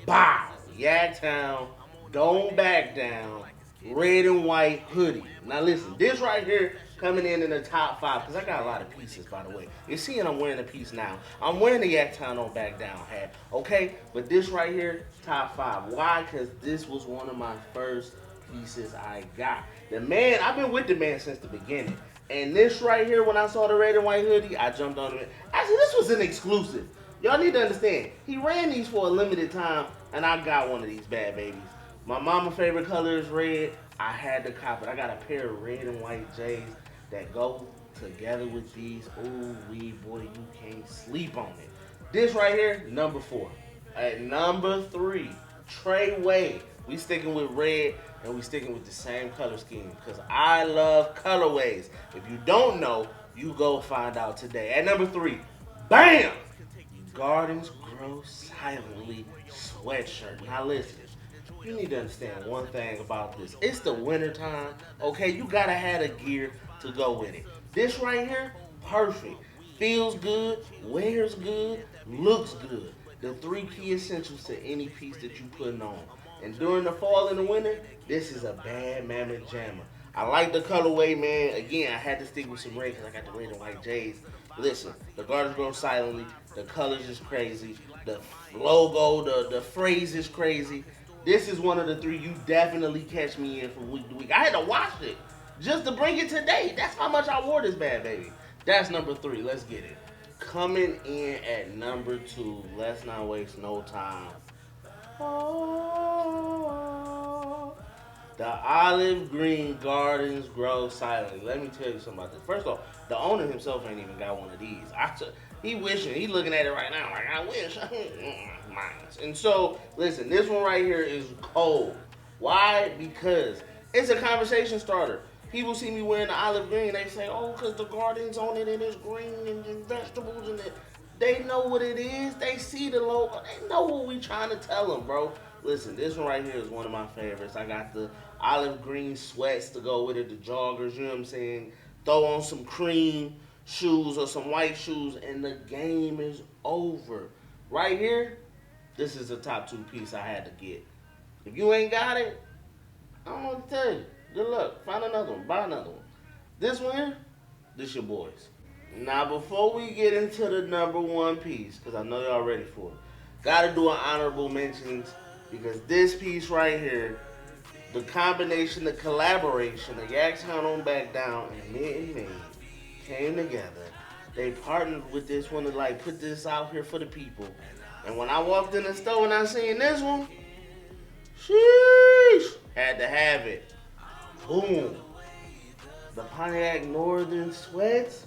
Bow, Yaktown, Don't Back Down, red and white hoodie. Now listen, this right here coming in the top 5, because I got a lot of pieces, by the way. You're seeing I'm wearing a piece now. I'm wearing the Yaktown Don't Back Down hat, okay? But this right here, top 5. Why? Because this was one of my first pieces I got. The man, I've been with the man since the beginning. And this right here, when I saw the red and white hoodie, I jumped on it. Actually, this was an exclusive. Y'all need to understand, he ran these for a limited time, and I got one of these bad babies. My mama's favorite color is red. I had to cop it. I got a pair of red and white J's that go together with these. Ooh, wee, boy, you can't sleep on it. This right here, number 4. At number 3, Treyway. We sticking with red, and we sticking with the same color scheme because I love colorways. If you don't know, you go find out today. At number 3, bam! Gardens Grow Silently sweatshirt. Now listen, You need to understand one thing about this. It's the winter time, okay? You gotta have the gear to go with it. This right here, perfect. Feels good, wears good, looks good. The three key essentials to any piece that you putting on. And during the fall and the winter, this is a bad mammoth jammer. I like the colorway, man. Again, I had to stick with some red because I got the red and white J's. Listen, the gardens grow silently. The colors is crazy. The logo, the phrase is crazy. This is one of the three you definitely catch me in from week to week. I had to watch it just to bring it today. That's how much I wore this bad baby. That's number 3. Let's get it. Coming in at number 2. Let's not waste no time. Oh, the olive green gardens grow silently. Let me tell you something about this. First off, the owner himself ain't even got one of these. He wishing, he looking at it right now like, I wish. Mines. And so, listen, this one right here is cold. Why? Because it's a conversation starter. People see me wearing the olive green, they say, oh, because the garden's on it and it's green and vegetables and it. They know what it is. They see the logo. They know what we trying to tell them, bro. Listen, this one right here is one of my favorites. I got the olive green sweats to go with it, the joggers, you know what I'm saying? Throw on some cream shoes or some white shoes, and the game is over. Right here, this is the top 2 piece I had to get. If you ain't got it, I don't know what to tell you. Good luck. Find another one. Buy another one. This one here, this your boys. Now, before we get into the number 1 piece, because I know y'all ready for it, gotta do an honorable mentions, because this piece right here, the combination, the collaboration, the Yaktown on Back Down and Mint and Maid came together. They partnered with this one to like put this out here for the people. And when I walked in the store and I seen this one, sheesh, had to have it. Boom. The Pontiac Northern sweats.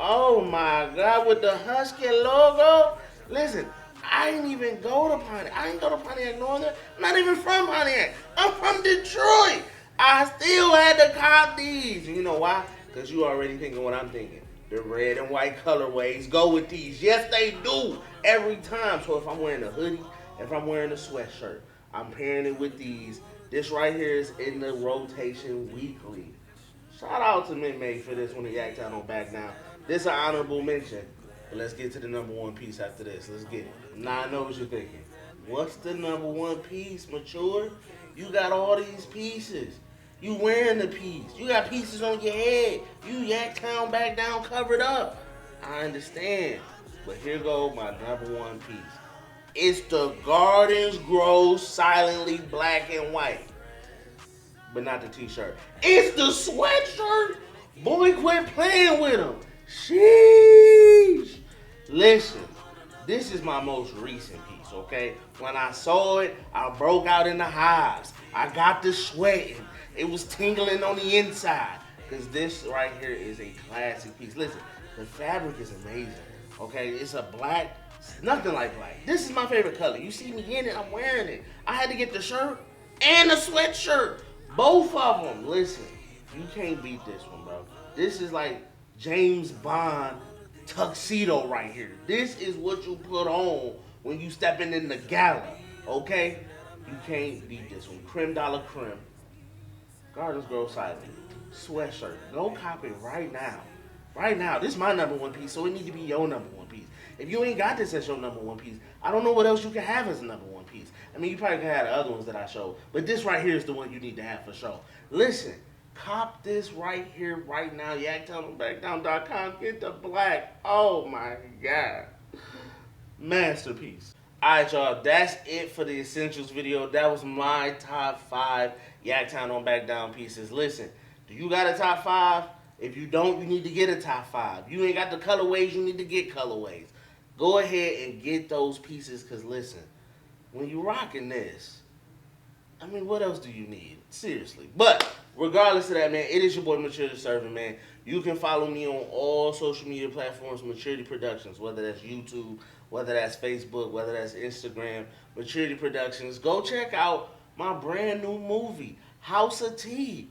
Oh my God, with the Husky logo. Listen, I didn't even go to Pontiac. I didn't go to Pontiac Northern. I'm not even from Pontiac. I'm from Detroit. I still had to cop these. You know why? Because you already thinking what I'm thinking. The red and white colorways go with these. Yes, they do. Every time. So if I'm wearing a hoodie, if I'm wearing a sweatshirt, I'm pairing it with these. This right here is in the rotation weekly. Shout out to Mint Maid for this one. The Yaktown on Back Down. This is an honorable mention. But let's get to the number 1 piece after this. Let's get it. Now I know what you're thinking. What's the number 1 piece, Mature? You got all these pieces. You wearing the piece. You got pieces on your head. You Yaktown Back Down covered up. I understand. But here go my number 1 piece. It's the Gardens Grow Silently Black and White. But not the t-shirt. It's the sweatshirt. Boy, quit playing with them. Sheesh. Listen, this is my most recent piece, okay? When I saw it, I broke out in the hives. I got the sweating. It was tingling on the inside. Because this right here is a classic piece. Listen, the fabric is amazing, okay? It's a black, nothing like black. This is my favorite color. You see me in it, I'm wearing it. I had to get the shirt and the sweatshirt. Both of them. Listen, you can't beat this one, bro. This is like James Bond tuxedo right here. This is what you put on when you stepping in the gala, okay? You can't beat this one. Creme de la creme. Gardens Grow Silently. Sweatshirt. Go cop it right now. Right now. This is my number 1 piece, so it needs to be your number 1 piece. If you ain't got this as your number 1 piece, I don't know what else you can have as a number 1 piece. I mean, you probably can have the other ones that I showed, but this right here is the one you need to have for sure. Listen, cop this right here, right now. YaktownOnBackDown.com. Get the black. Oh my God. Masterpiece. Alright, y'all, that's it for the Essentials video. That was my top 5 Yaktown on Back Down pieces. Listen, do you got a top 5? If you don't, you need to get a top 5. You ain't got the colorways, you need to get colorways. Go ahead and get those pieces, because listen, when you rocking this, I mean, what else do you need? Seriously. But regardless of that, man, it is your boy Maturity Serving, man. You can follow me on all social media platforms, Maturity Productions, whether that's YouTube, whether that's Facebook, whether that's Instagram, Maturity Productions. Go check out my brand new movie, House of Tea,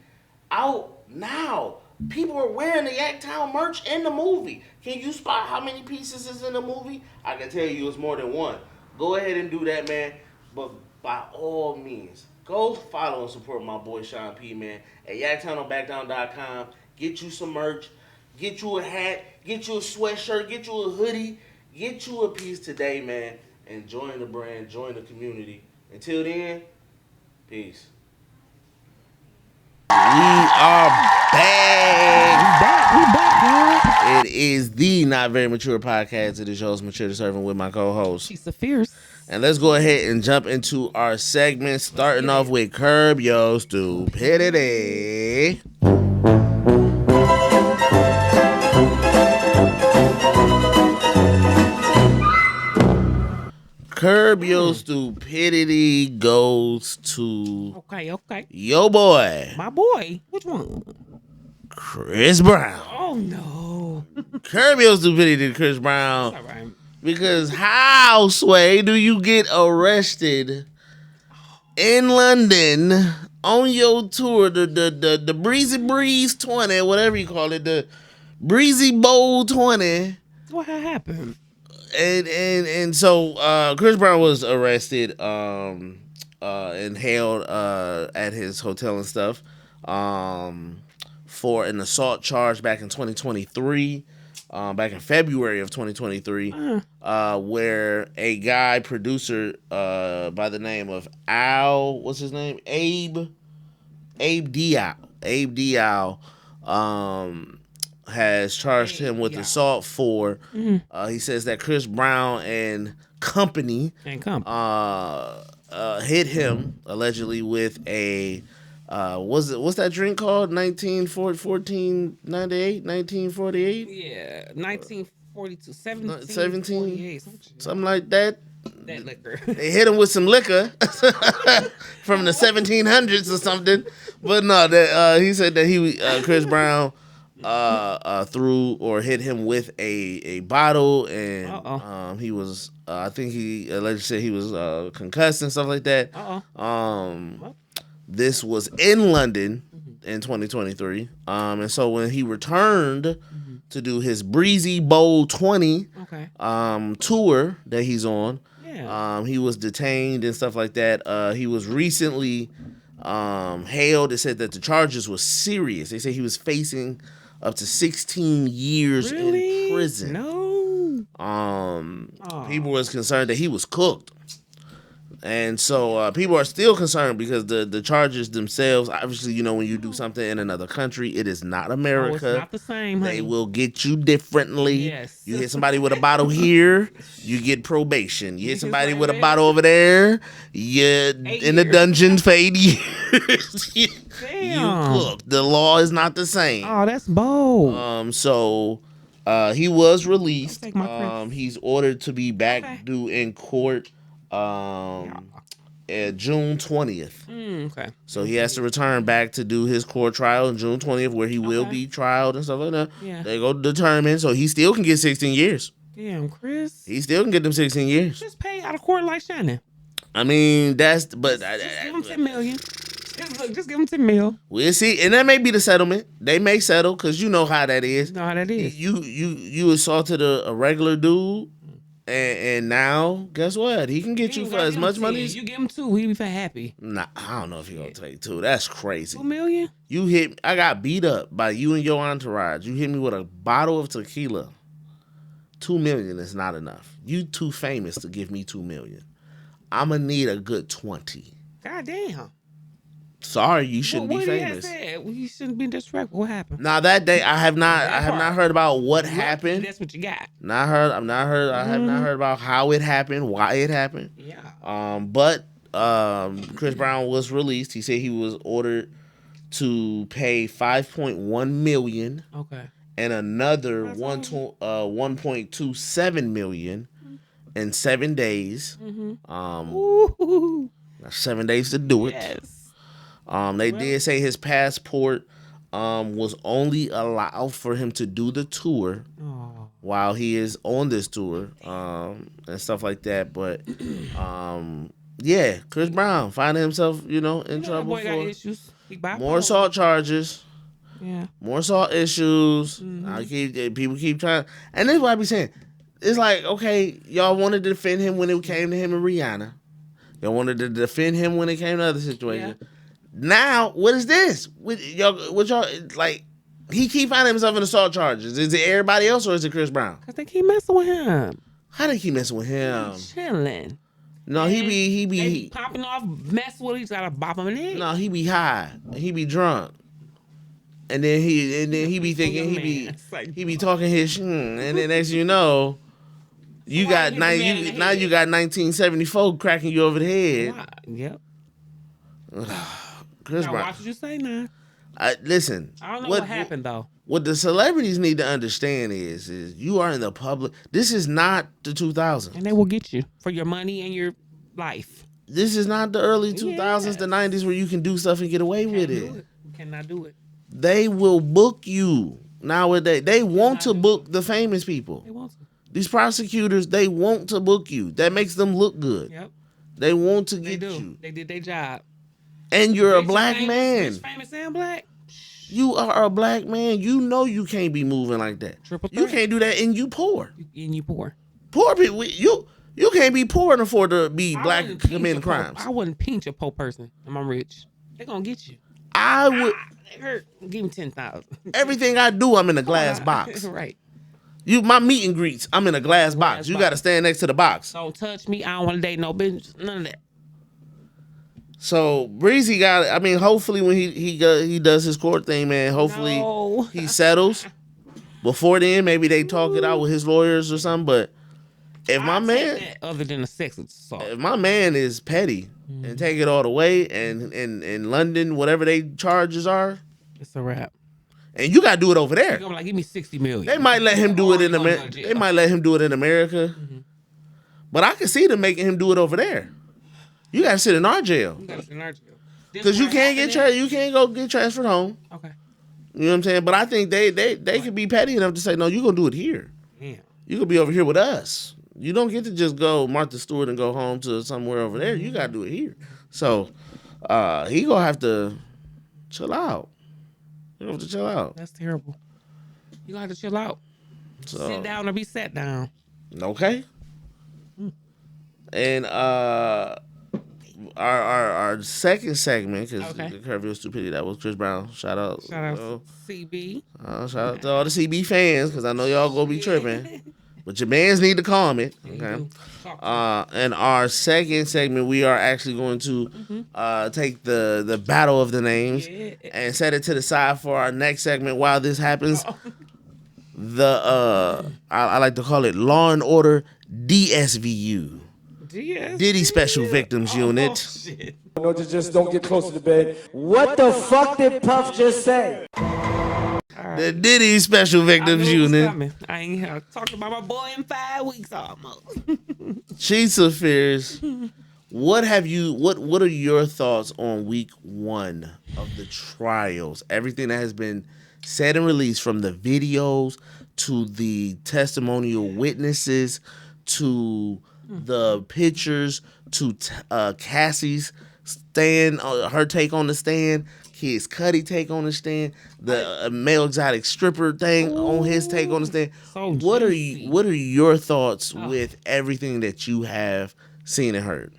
out now. People are wearing the Yaktown merch in the movie. Can you spot how many pieces is in the movie? I can tell you it's more than one. Go ahead and do that, man. But by all means, Go follow and support my boy Sean P, man. At YaktownOnBackdown.com. Get you some merch. Get you a hat. Get you a sweatshirt. Get you a hoodie. Get you a piece today, man. And join the brand. Join the community. Until then, peace. We are back. We back, It is the Not Very Mature podcast. It is your host, Mature the Servant, with my co-host. She's the fierce. And let's go ahead and jump into our segment, starting off with Curb Your Stupidity. Curb Your Stupidity goes to Okay. your boy, My boy. Which one? Chris Brown. Oh, no. Curb Your Stupidity to Chris Brown. All right. Because how, Sway, do you get arrested in London on your tour, the Breezy Breeze 20, whatever you call it, the Breezy Bowl 20, What happened? and so Chris Brown was arrested and held at his hotel and stuff for an assault charge back in 2023. Back in February of 2023, where a guy producer by the name of Abe Dial has charged him with assault for. He says that Chris Brown and company hit him allegedly with a. What's that drink called? 1948? Yeah, 1942, 17, something something like that. That liquor. They hit him with some liquor from the 1700s or something. But no, that he said that Chris Brown threw or hit him with a bottle, and he was I think he allegedly said he was concussed and stuff like that. This was in London in 2023. And so when he returned to do his Breezy Bowl 20 tour that he's on, he was detained and stuff like that. He was recently hailed. It said that the charges were serious. They say he was facing up to 16 years in prison. No. People was concerned that he was cooked. And so people are still concerned because the charges themselves, obviously, you know, when you do something in another country, it is not America. It's not the same, honey. They will get you differently. Yes. You hit somebody with a bottle here, you get probation. You hit somebody with a bottle over there, you're in the dungeon for 8 years. You cooked. The law is not the same. Oh, that's bold. So he was released. He's ordered to be back due in court June 20th. So he has to return back to do his court trial on June 20th, where he will be trialed and stuff like that. They go determine, so he still can get 16 years. Damn, Chris. He still can get them 16 years. Just pay out of court like Shannon. I mean, just give him 10 million. Just give him 10 mil. We'll see, and that may be the settlement. They may settle because you know how that is. You know how that is. You assaulted a regular dude. And now, guess what? He can get you for as much money as you give him 2. He'll be happy. Nah, I don't know if he gonna take 2. That's crazy. 2 million? I got beat up by you and your entourage. You hit me with a bottle of tequila. 2 million is not enough. You too famous to give me 2 million. I'ma need a good 20. God damn. Sorry, you shouldn't be famous. You shouldn't be disrespectful. What happened? Now that day, I have not heard about what happened. That's what you got. I have not heard about how it happened, why it happened. Yeah. But Chris Brown was released. He said he was ordered to pay $5.1 million. Okay. And another 1.27 million in 7 days. 7 days to do it. Yes. They did say his passport was only allowed for him to do the tour while he is on this tour and stuff like that. But yeah, Chris Brown finding himself, in trouble boy got issues. more assault charges. Yeah. More assault issues. Mm-hmm. People keep trying, and this is what I be saying. It's like, okay, y'all wanted to defend him when it came to him and Rihanna. They wanted to defend him when it came to other situations. Yeah. Now, what is this? What y'all like? He keep finding himself in assault charges. Is it everybody else or is it Chris Brown? Cause they keep messing with him. How they keep messing with him? He's chilling. No, And he they be popping off, mess with. He's gotta bop him in the head. no, he be high. He be drunk. And then he be thinking he be talking his shit, and then next thing you know, you got 1974 cracking you over the head. Yep. Chris Now, Brown. watch what you say now. Listen. I don't know what happened though. What the celebrities need to understand is you are in the public. This is not the 2000s. And they will get you for your money and your life. This is not the early 2000s, the 90s where you can do stuff and get away with it. You cannot do it. They will book you nowadays. They want to book the famous people. They want to. These prosecutors, they want to book you. That makes them look good. Yep. They want to get do. you. They did their job. And you're a black man. Famous and black. You are a black man. You know you can't be moving like that. Triple You threat. can't do that, and you poor. And you poor. Poor people. You can't be poor and afford to be black wouldn't committing pinch a poor- crimes. I wouldn't pinch a poor person. And I'm rich. They're gonna get you. I would. It hurt. Give me 10,000. Everything I do, I'm in a glass box. Right. My meet and greets, I'm in a glass box. You got to stand next to the box. Don't touch me. I don't want to date no business. None of that. So Breezy got. I mean, hopefully when he does his court thing, man. Hopefully No. he settles. Before then, maybe they talk it out with his lawyers or something. But if my I'll man, take that other than a sex assault. if my man is petty and take it all the way, and in London, whatever they charges are, It's a wrap. and you got to do it over there. I'm like, give me 60 million. They might let him do it in America. America. They might let him do it in America. But I can see them making him do it over there. You got to sit in our jail. You gotta sit in our jail. Because you can't you can't go get transferred home. Okay. You know what I'm saying? But I think they could be petty enough to say, no, you're gonna do it here. Damn. You could be over here with us. You don't get to just go Martha Stewart and go home to somewhere over there. You gotta do it here. So he gonna have to chill out. You have to chill out. That's terrible. You gonna have to chill out. So, Sit down or be sat down. okay. And our second segment, because Okay. the Curvy of Stupidity, that was Chris Brown. Shout out. Shout out CB. Shout out to all the CB fans, because I know y'all gonna be tripping. But your mans need to comment. Okay. And our second segment, we are actually going to take the battle of the names and set it to the side for our next segment. While this happens, I like to call it Law and Order DSVU. Diddy Special Victims Unit. Shit. No, just don't get close to the bed. What the fuck did Puff just say? The Diddy Special Victims Unit. I ain't talking about my boy in 5 weeks almost. Chiefs of Fears. What are your thoughts on week 1 of the trials? Everything that has been said and released, from the videos to the testimonial witnesses to the pictures to Cassie's stand, her take on the stand, Kid Cudi take on the stand, the male exotic stripper thing on his take on the stand. So What are juicy. your thoughts with everything that you have seen and heard?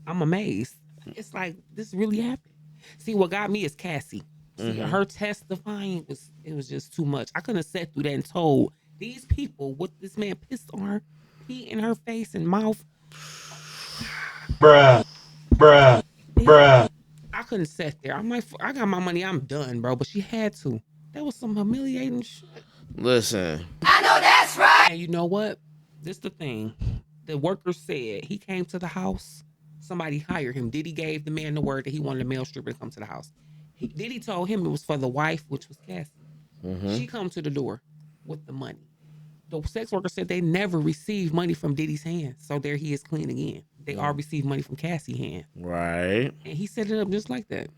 I'm amazed. It's like this really happened. See, what got me is Cassie. See, her testifying was just too much. I couldn't have sat through that and told these people what this man pissed on her, pee in her face and mouth. Bruh. I couldn't sit there. I'm like, I got my money. I'm done, bro. But she had to. That was some humiliating shit. Listen. And you know what? This the thing. The worker said he came to the house. Somebody hired him. Diddy gave the man the word that he wanted a male stripper to come to the house. Diddy told him it was for the wife, which was Cassie. She come to the door with the money. The sex worker said they never received money from Diddy's hand. So there he is clean again. They all received money from Cassie's hand. Right. And he set it up just like that.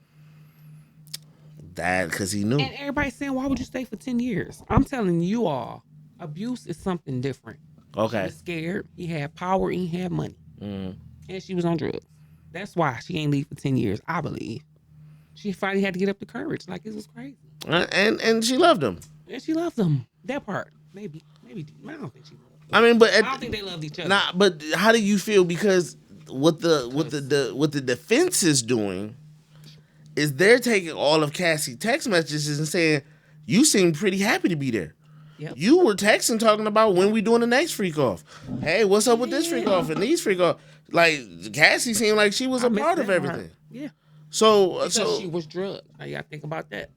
That because he knew. And everybody's saying, why would you stay for 10 years? I'm telling you all, abuse is something different. She Okay. was scared. He had power and he had money. And she was on drugs. That's why she ain't leave for 10 years, I believe. She finally had to get up the courage. Like, it was crazy. And she loved him. And she loved him. That part. Maybe. I don't think she loved him. I mean, but I don't think they loved each other. But how do you feel? Because the defense is doing is they're taking all of Cassie text messages and saying, you seem pretty happy to be there. Yep. You were texting talking about when we doing the next freak off. Hey, what's up with this freak off and these freak off? Like Cassie seemed like she was a part of everything. Yeah. So Because she was drugged. Now you gotta think about that.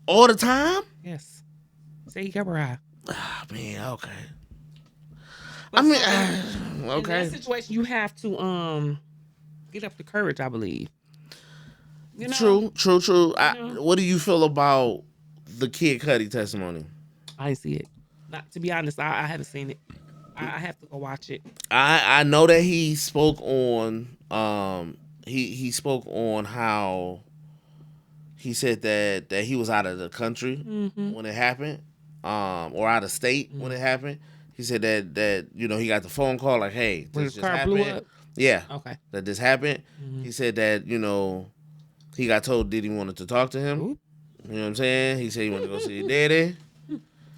all the time? Yes. Say he kept her high. Ah, man, okay. But I mean, in okay. that situation, you have to get up the courage, I believe. You know? True. What do you feel about the Kid Cudi testimony? I didn't see it. Not to be honest, I haven't seen it. I have to go watch it. I know that he spoke on he spoke on how he said that he was out of the country when it happened, or out of state when it happened. He said that he got the phone call like, hey, When this his just car happened. blew up? Yeah. Okay. That this happened. He said that he got told Diddy wanted to talk to him. Oop. You know what I'm saying? He said he wanted to go see his daddy.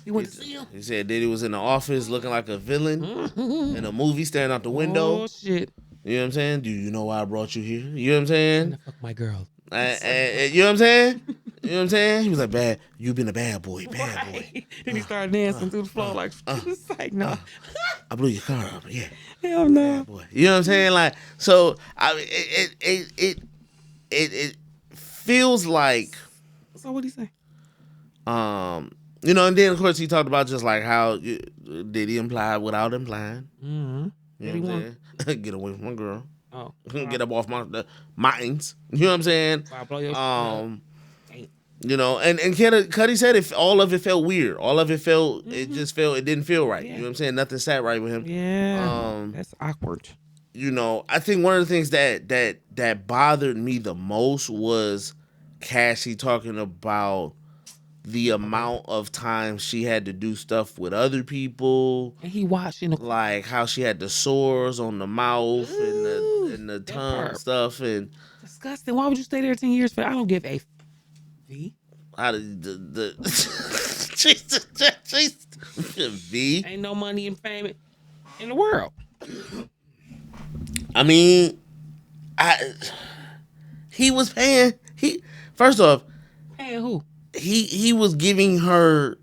You went to see him? He said Diddy was in the office looking like a villain in a movie, staring out the window. Oh, shit. You know what I'm saying? Do you know why I brought you here? You know what I'm saying? Fuck my girl. You know what I'm saying? You know what I'm saying? He was like, bad. You been a bad boy, bad boy. Right. Then he started dancing through the floor like, it's like, no. I blew your car up, yeah. Hell no. Bad boy. You know what I'm saying? Like, so it feels like, So what'd he say? and then of course he talked about just like how did he imply without implying. Mm-hmm. You know what I'm saying? Get away from my girl. Oh. Get up off the mountains. You know what I'm saying? I'll blow your And Cudi said if all of it felt weird. All of it felt it just felt it didn't feel right. Yeah. You know what I'm saying? Nothing sat right with him. Yeah. That's awkward. I think one of the things that bothered me the most was Cassie talking about the amount of times she had to do stuff with other people. And he watching the Like how she had the sores on the mouth and the tongue part. stuff, and disgusting. Why would you stay there 10 years for? I don't give a V. how did the V. Ain't no money and fame in the world. I mean, he was paying. First off, Paying who? he was giving her.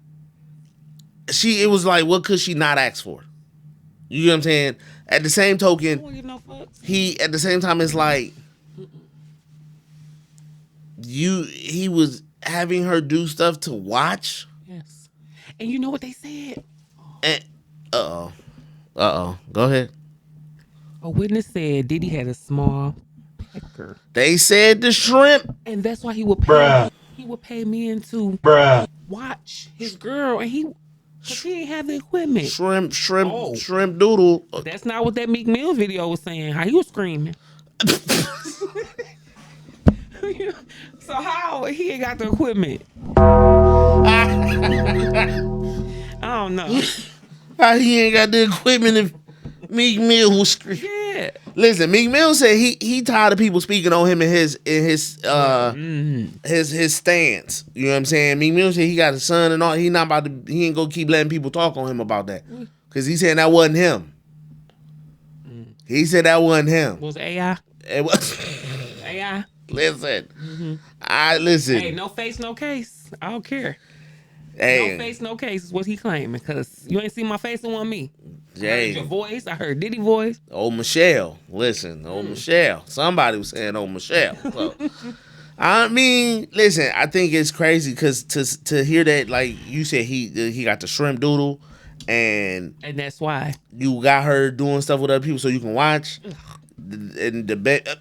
It was like, what could she not ask for? You know what I'm saying? At the same I token, don't give no fucks. at the same time, it's like he was having her do stuff to watch. Yes. And you know what they said? And go ahead. A witness said Diddy had a small pecker, They said the shrimp. and that's why he would pay. Bruh. He would pay men to Bruh. watch his girl, and cause he ain't have the equipment. Shrimp Oh. doodle. That's not what that Meek Mill video was saying. How he was screaming. So how he ain't got the equipment? I don't know. How he ain't got the equipment if Meek Mill was screaming. Yeah. Listen, Meek Mill said he tired of people speaking on him in his stance. You know what I'm saying? Meek Mill said he got a son and all. He ain't gonna keep letting people talk on him about that. Cause he said that wasn't him. He said that wasn't him. Was it AI? It was. AI. Listen, listen. Hey, no face, no case. I don't care. Hey, No face, no case is what he claiming. Cause you ain't seen my face and want me. I heard Jay. your voice. I heard Diddy voice. Old Michelle. Listen, old Michelle. Somebody was saying old Michelle. So, I mean, listen, I think it's crazy because to hear that, like you said, he got the shrimp doodle, and that's why. you got her doing stuff with other people so you can watch. And the The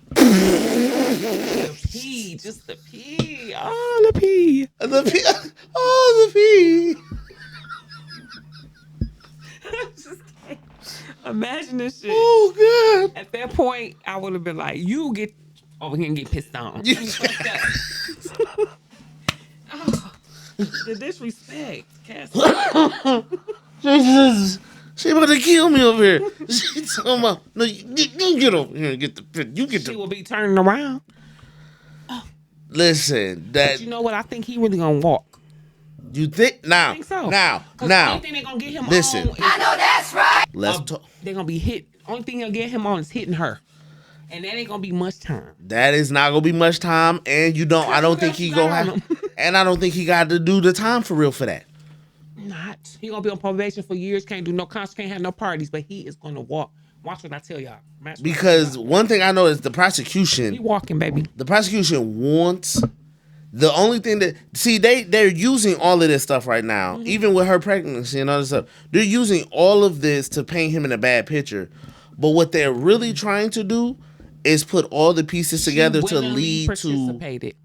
pee, just the pee. Oh, the pee. the pee. Just kidding. Imagine this shit. Oh God. At that point, I would have been like, you get over here and get pissed on. You- Oh, the disrespect, Cassie. Jesus. She about to kill me over here. She talking about, no, you get over here and get the, you get She the. will be turning around. Listen, But that you know what? I think he really gonna walk. you think I think so. now. The only thing they gonna get him Listen. on is Let's talk. they're gonna be hit Only thing he'll get him on is hitting her. And that ain't gonna be much time. That is not gonna be much time, and I don't think he gonna have, and I don't think he got to do the time for real for that. Not. He gonna be on probation for years. Can't do no concert. Can't have no parties. But he is gonna walk. Watch what I tell y'all. Because one thing I know is the prosecution. He walking, baby. The prosecution wants. The only thing that they're using all of this stuff right now, even with her pregnancy and all this stuff. They're using all of this to paint him in a bad picture. But what they're really trying to do is put all the pieces together to lead to.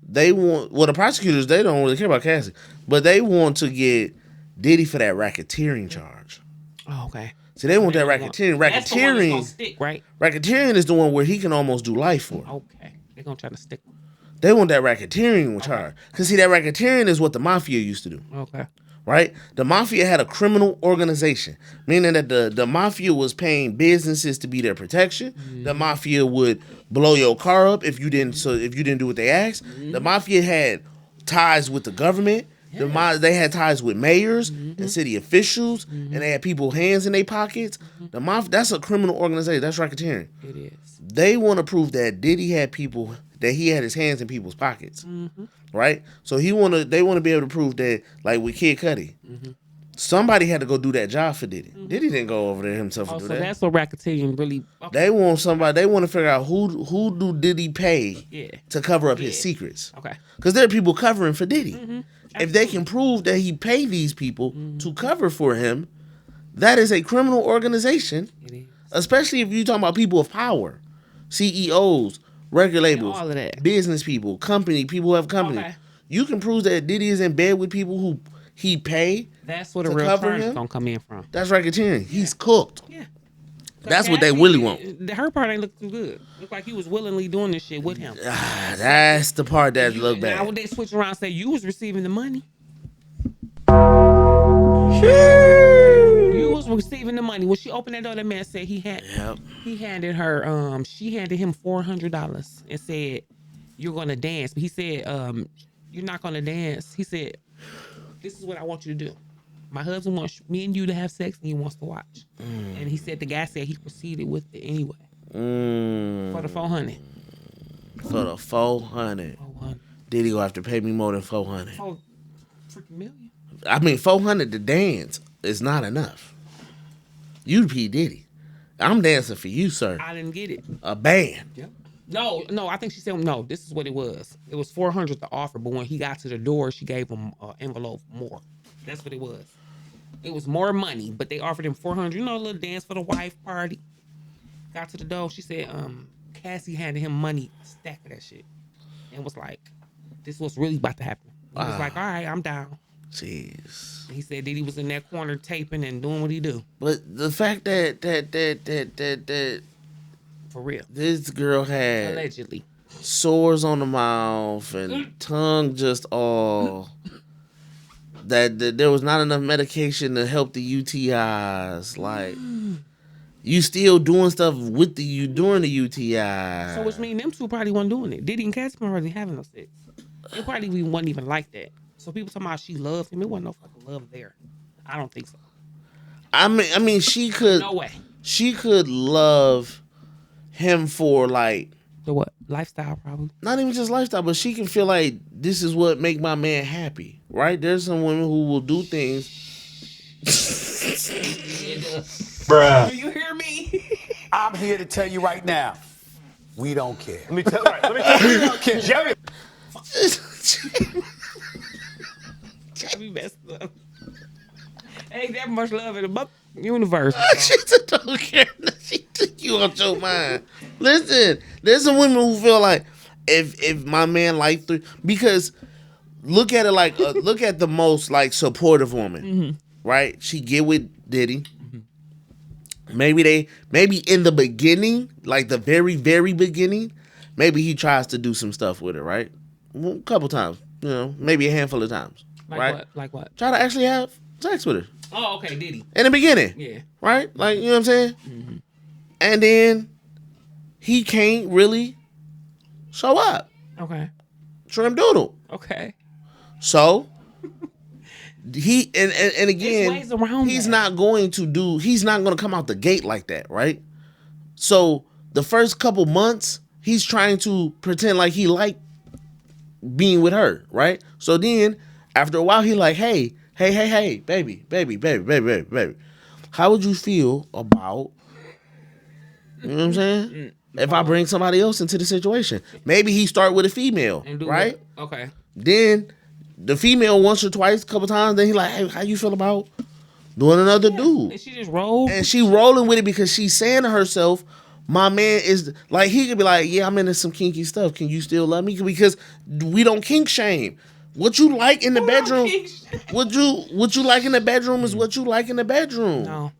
They want the prosecutors. They don't really care about Cassie, but they want to get Diddy for that racketeering charge. Oh, okay. So they want that racketeering. Racketeering, stick, right? Racketeering is the one where he can almost do life for. Okay, they're gonna try to stick him. They want that racketeering charge because see, that racketeering is what the mafia used to do. Okay. Right? The mafia had a criminal organization, meaning that the mafia was paying businesses to be their protection. The mafia would blow your car up if you didn't do what they asked. The mafia had ties with the government. They had ties with mayors and city officials, and they had people hands in their pockets. The mafia, that's a criminal organization. That's racketeering. It is. They want to prove that Diddy had people, that he had his hands in people's pockets. Right? So they want to be able to prove that, like with Kid Cudi, somebody had to go do that job for Diddy. Diddy didn't go over there himself to do that. That's what racketeering really. Okay. They want somebody. They want to figure out who do Diddy pay to cover up his secrets. Okay. Because there are people covering for Diddy. If they can prove that he paid these people to cover for him, that is a criminal organization. It is. Especially if you're talking about people of power, CEOs. Record labels, all of that. Business people, people who have companies. Okay. You can prove that Diddy is in bed with people who he pay. That's where the real charge is gonna come in from. That's racketeering. He's cooked. Yeah. That's what they really want. Her part ain't look too good. Look like he was willingly doing this shit with him. That's the part that look bad. Now when they switch around and say you was receiving the money. You was receiving the money. When she opened that door, that man said he handed her she handed him $400 and said, "You're gonna dance." But he said, "You're not gonna dance." He said, "This is what I want you to do. My husband wants me and you to have sex and he wants to watch." And he said the guy said he proceeded with it anyway. For the 400. For the 400. Diddy gonna have to pay me more than 400. Oh, freaking million. I mean, 400 to dance is not enough. You P. Diddy. I'm dancing for you, sir. I didn't get it. A band. Yep. No, I think she said no. This is what it was. It was 400 to offer, but when he got to the door, she gave him an envelope more. That's what it was. It was more money, but they offered him 400. You know, a little dance for the wife party. Got to the door. She said, Cassie handed him money, a stack of that shit, and was like, "This was really about to happen." He was like, "All right, I'm down." Jeez. He said that he was in that corner taping and doing what he do. But the fact that For real. this girl had Allegedly. sores on the mouth and tongue just all that there was not enough medication to help the UTIs. Like you still doing stuff with during the UTI. So which means them two probably wasn't doing it. Diddy and Cassie weren't really having no sex. It probably wasn't even like that. So people talking about she loved him. It wasn't no fucking love there. I don't think so. I mean, she could. No way. She could love him for like. So what? Lifestyle probably. Not even just lifestyle, but she can feel like this is what make my man happy, right? There's some women who will do things. Bruh. Do you hear me? I'm here to tell you right now, we don't care. Let me tell you, we don't care. Jerry. Got me messed up. Ain't that much love in the universe. She don't care. She took you out your mind. Listen, there's some women who feel like if my man like because look at it like look at the most like supportive woman, right? She get with Diddy. Maybe in the beginning, like the very very beginning, maybe he tries to do some stuff with her, right? A couple times, maybe a handful of times. Like right? what? Like what? Try to actually have sex with her. Oh, okay, Diddy. In the beginning. Yeah. Right? Like, you know what I'm saying? Mm-hmm. And then he can't really show up. Okay. Trim doodle. Okay. So he and again ways around he's that. not going to come out the gate like that, right? So the first couple months, he's trying to pretend like he liked being with her, right? So then after a while, he like, hey, baby. How would you feel about, you know what I'm saying? If I bring somebody else into the situation, maybe he start with a female, right? What? Okay. Then the female once or twice, a couple times, then he like, hey, how you feel about doing another dude? And she just rolled. And she rolling with it because she's saying to herself, my man is like, he could be like, yeah, I'm into some kinky stuff. Can you still love me? Because we don't kink shame. What you like in the bedroom, what you like in the bedroom is what you like in the bedroom. No.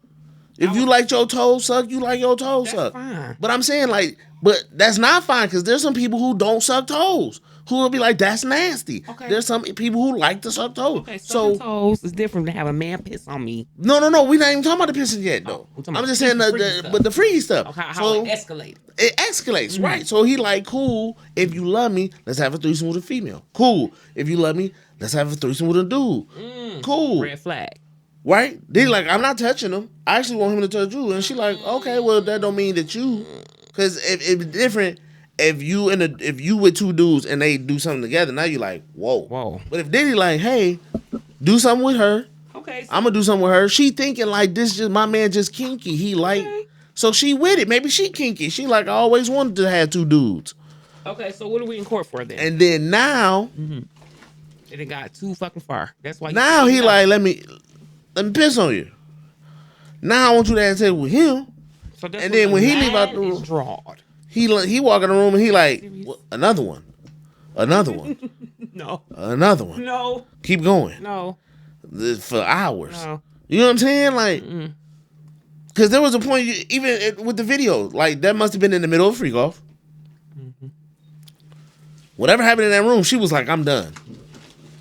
If you like your toes sucked, you like your toes sucked. Fine. But I'm saying like, but that's not fine because there's some people who don't suck toes. Who will be like, that's nasty. Okay. There's some people who like to suck toes. Okay, So toes is different than have a man piss on me. no, we're not even talking about the pissing yet though. I'm talking I'm about just saying the freaky stuff. Okay, how So it escalated. it escalates, right? So he like, cool. If you love me, let's have a threesome with a female. Cool. If you love me, let's have a threesome with a dude. Cool. Red flag. Right? They like, I'm not touching him. I actually want him to touch you. And she like, okay, well that don't mean that you, because if it's different. If you with two dudes and they do something together, now you like, whoa. But if Diddy like, hey, do something with her. Okay. I'm gonna do something with her. She thinking like this just my man just kinky. He like, so she with it. Maybe she kinky. She like, I always wanted to have two dudes. Okay, so what are we in court for then? And then now, it got too fucking far. That's why. now he like, let me piss on you. Now I want you to have sex with him. So that's And what then when the he leave out line the room- is drawn. He walk in the room and he like, another one, another one, No. another one. No. Keep going. No. For hours. No. You know what I'm saying? Like, because there was a point, even with the video, like that must have been in the middle of freak off. Whatever happened in that room, she was like, I'm done.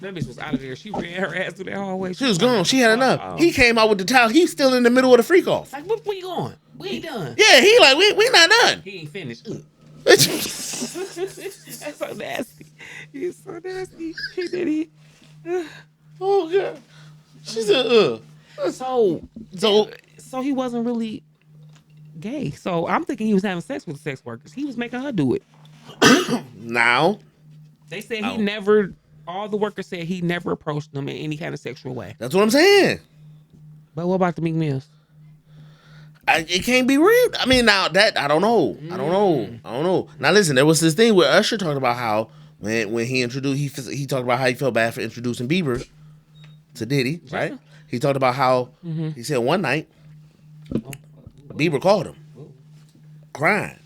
That bitch was out of there. She ran her ass through that hallway. She was gone. She had enough. Oh. He came out with the towel. He's still in the middle of the freak off. Like, where you going? We ain't done. Yeah, he like, we not done. He ain't finished. Ugh. That's so nasty. He's so nasty. He did it. Oh, God. She said, So he wasn't really gay. So I'm thinking he was having sex with sex workers. He was making her do it. now, They said he never, all the workers said he never approached them in any kind of sexual way. that's what I'm saying. But what about the Meek Mills? It can't be real. I mean, now that I don't know. I don't know. Now listen, there was this thing where Usher talked about how when he introduced, he talked about how he felt bad for introducing Bieber to Diddy, right? He talked about how he said one night Bieber called him, crying,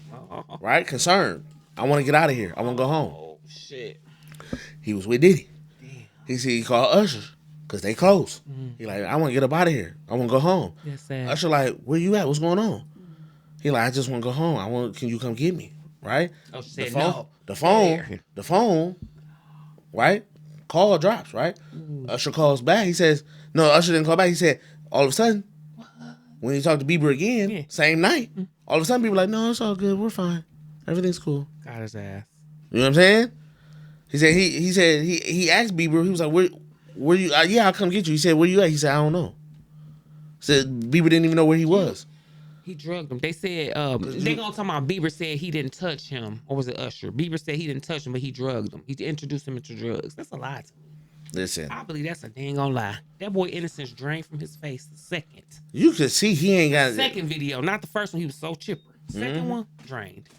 right, concerned. I want to get out of here. I want to go home. Oh shit! He was with Diddy. He said he called Usher because they close. He like, I want to get up out of here. I want to go home. That's sad. Usher like, where you at? What's going on? He like, I just want to go home. Can you come get me? Right? Oh, she said the phone, no. the phone, right? Call drops, right? Usher calls back. He says, no, Usher didn't call back. He said, all of a sudden, when he talked to Bieber again, same night, all of a sudden, Bieber like, no, it's all good. We're fine. Everything's cool. Got his ass. You know what I'm saying? He said he asked Bieber. He was like, where you? Yeah, I'll come get you. He said, where you at? He said, I don't know. Said Bieber didn't even know where he was. He drugged him. They said they gonna talk about Bieber said he didn't touch him, or was it Usher? Bieber said he didn't touch him, but he drugged him. He introduced him into drugs. That's a lie. To me. Listen, I believe that's a dang on lie. That boy innocence drained from his face. The second see he ain't got second video, not the first one. He was so chipper. Second one drained.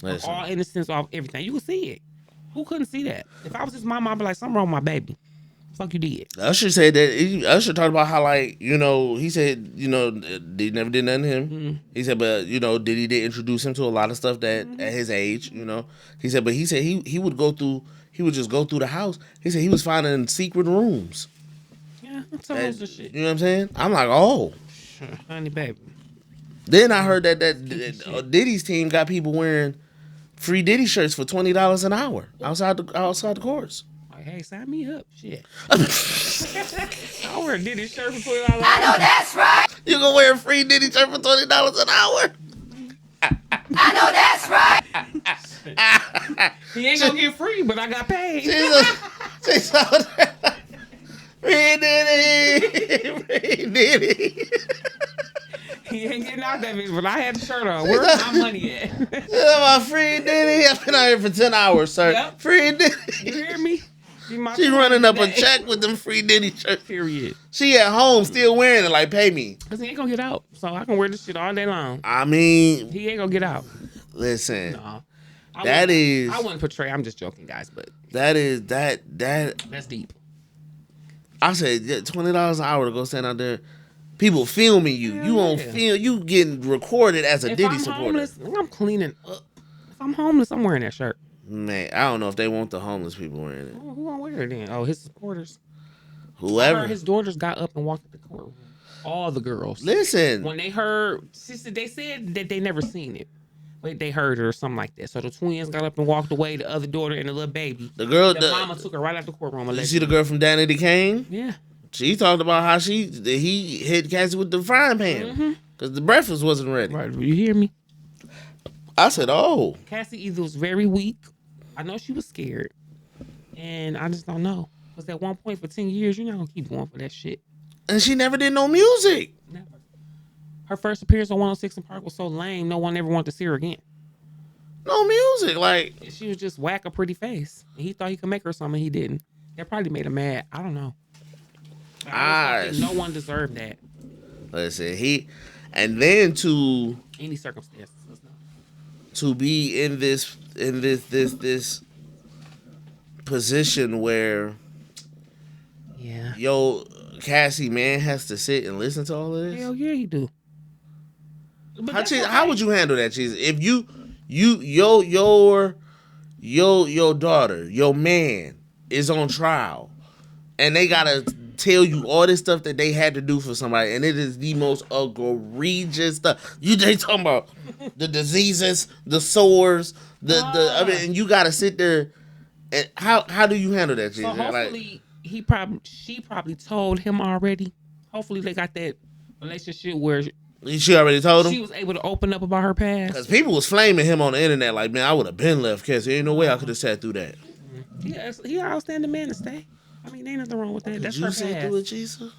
Listen. All innocence off everything. You could see it. Who couldn't see that? If I was his mom, I'd be like, something wrong with my baby. Fuck you did. Usher said that Usher talked about how, like, you know, he said, you know, they never did nothing to him. He said, but you know, Diddy did introduce him to a lot of stuff that at his age, you know. He said, but he said he would just go through the house. He said he was finding secret rooms. Yeah, I'm some of the shit. You know what I'm saying? I'm like, oh, Honey baby. Then I heard that Diddy's team got people wearing free Diddy shirts for $20 an hour outside the courts. Like, hey, sign me up. Shit. I wear a Diddy shirt for $20. I know That's right. You gonna wear a free Diddy shirt for $20 an hour? I know that's right. He ain't gonna get free, but I got paid. Free Diddy. Free Diddy. He ain't getting watched that bitch, but I had the shirt on. Where's my money at? Yeah, my free Diddy. I've been out here for 10 hours, sir. Yep. Free Diddy. You hear me? She running up a check with them free Diddy shirts. Period. She at home still wearing it like, pay me. Because he ain't going to get out. So I can wear this shit all day long. I mean, He ain't going to get out. listen, No. I I wouldn't portray. I'm just joking, guys, but that's deep. I said $20 an hour to go stand out there. People filming you. Hell You on yeah. film. You getting recorded as a If Diddy I'm supporter. homeless, I'm cleaning up. If I'm homeless, I'm wearing that shirt. Man, I don't know if they want the homeless people wearing it. Oh, who gonna wear it then? Oh, his supporters. Whoever. His daughters got up and walked to the courtroom. All the girls. Listen, When they heard, they said that they never seen it. But they heard her or something like that. So the twins got up and walked away. The other daughter and the little baby. the girl. The mama took her right out the courtroom. And You let see the girl from Danity Kane? Yeah. She talked about how he hit Cassie with the frying pan because the breakfast wasn't ready. Right. You hear me? I said, "Oh, Cassie either was very weak. I know she was scared. And I just don't know. Because at one point for 10 years, you're not going to keep going for that shit. and she never did no music." Never. Her first appearance on 106 in Park was so lame, no one ever wanted to see her again. No music, like She was just whack a pretty face. And he thought he could make her something, he didn't. That probably made him mad. I don't know. I just think no one deserved that. listen, and then to Any circumstances. be in this position where Yeah. Cassie man has to sit and listen to all of this. Hell yeah, he do. But that's How would you handle that, Jesus? If your daughter, your man is on trial, and they gotta tell you all this stuff that they had to do for somebody, and it is the most egregious stuff. They talking about the diseases, the sores, and you gotta sit there. And how do you handle that, Jesus? So hopefully she probably told him already. Hopefully they got that relationship where she already told him. she was able to open up about her past. Because people was flaming him on the internet like, man, I would have been left Cassie. Ain't no way I could have sat through that. He an outstanding man to stay. I mean, ain't nothing wrong with that. That's Did you her sit past. through it, Jesus?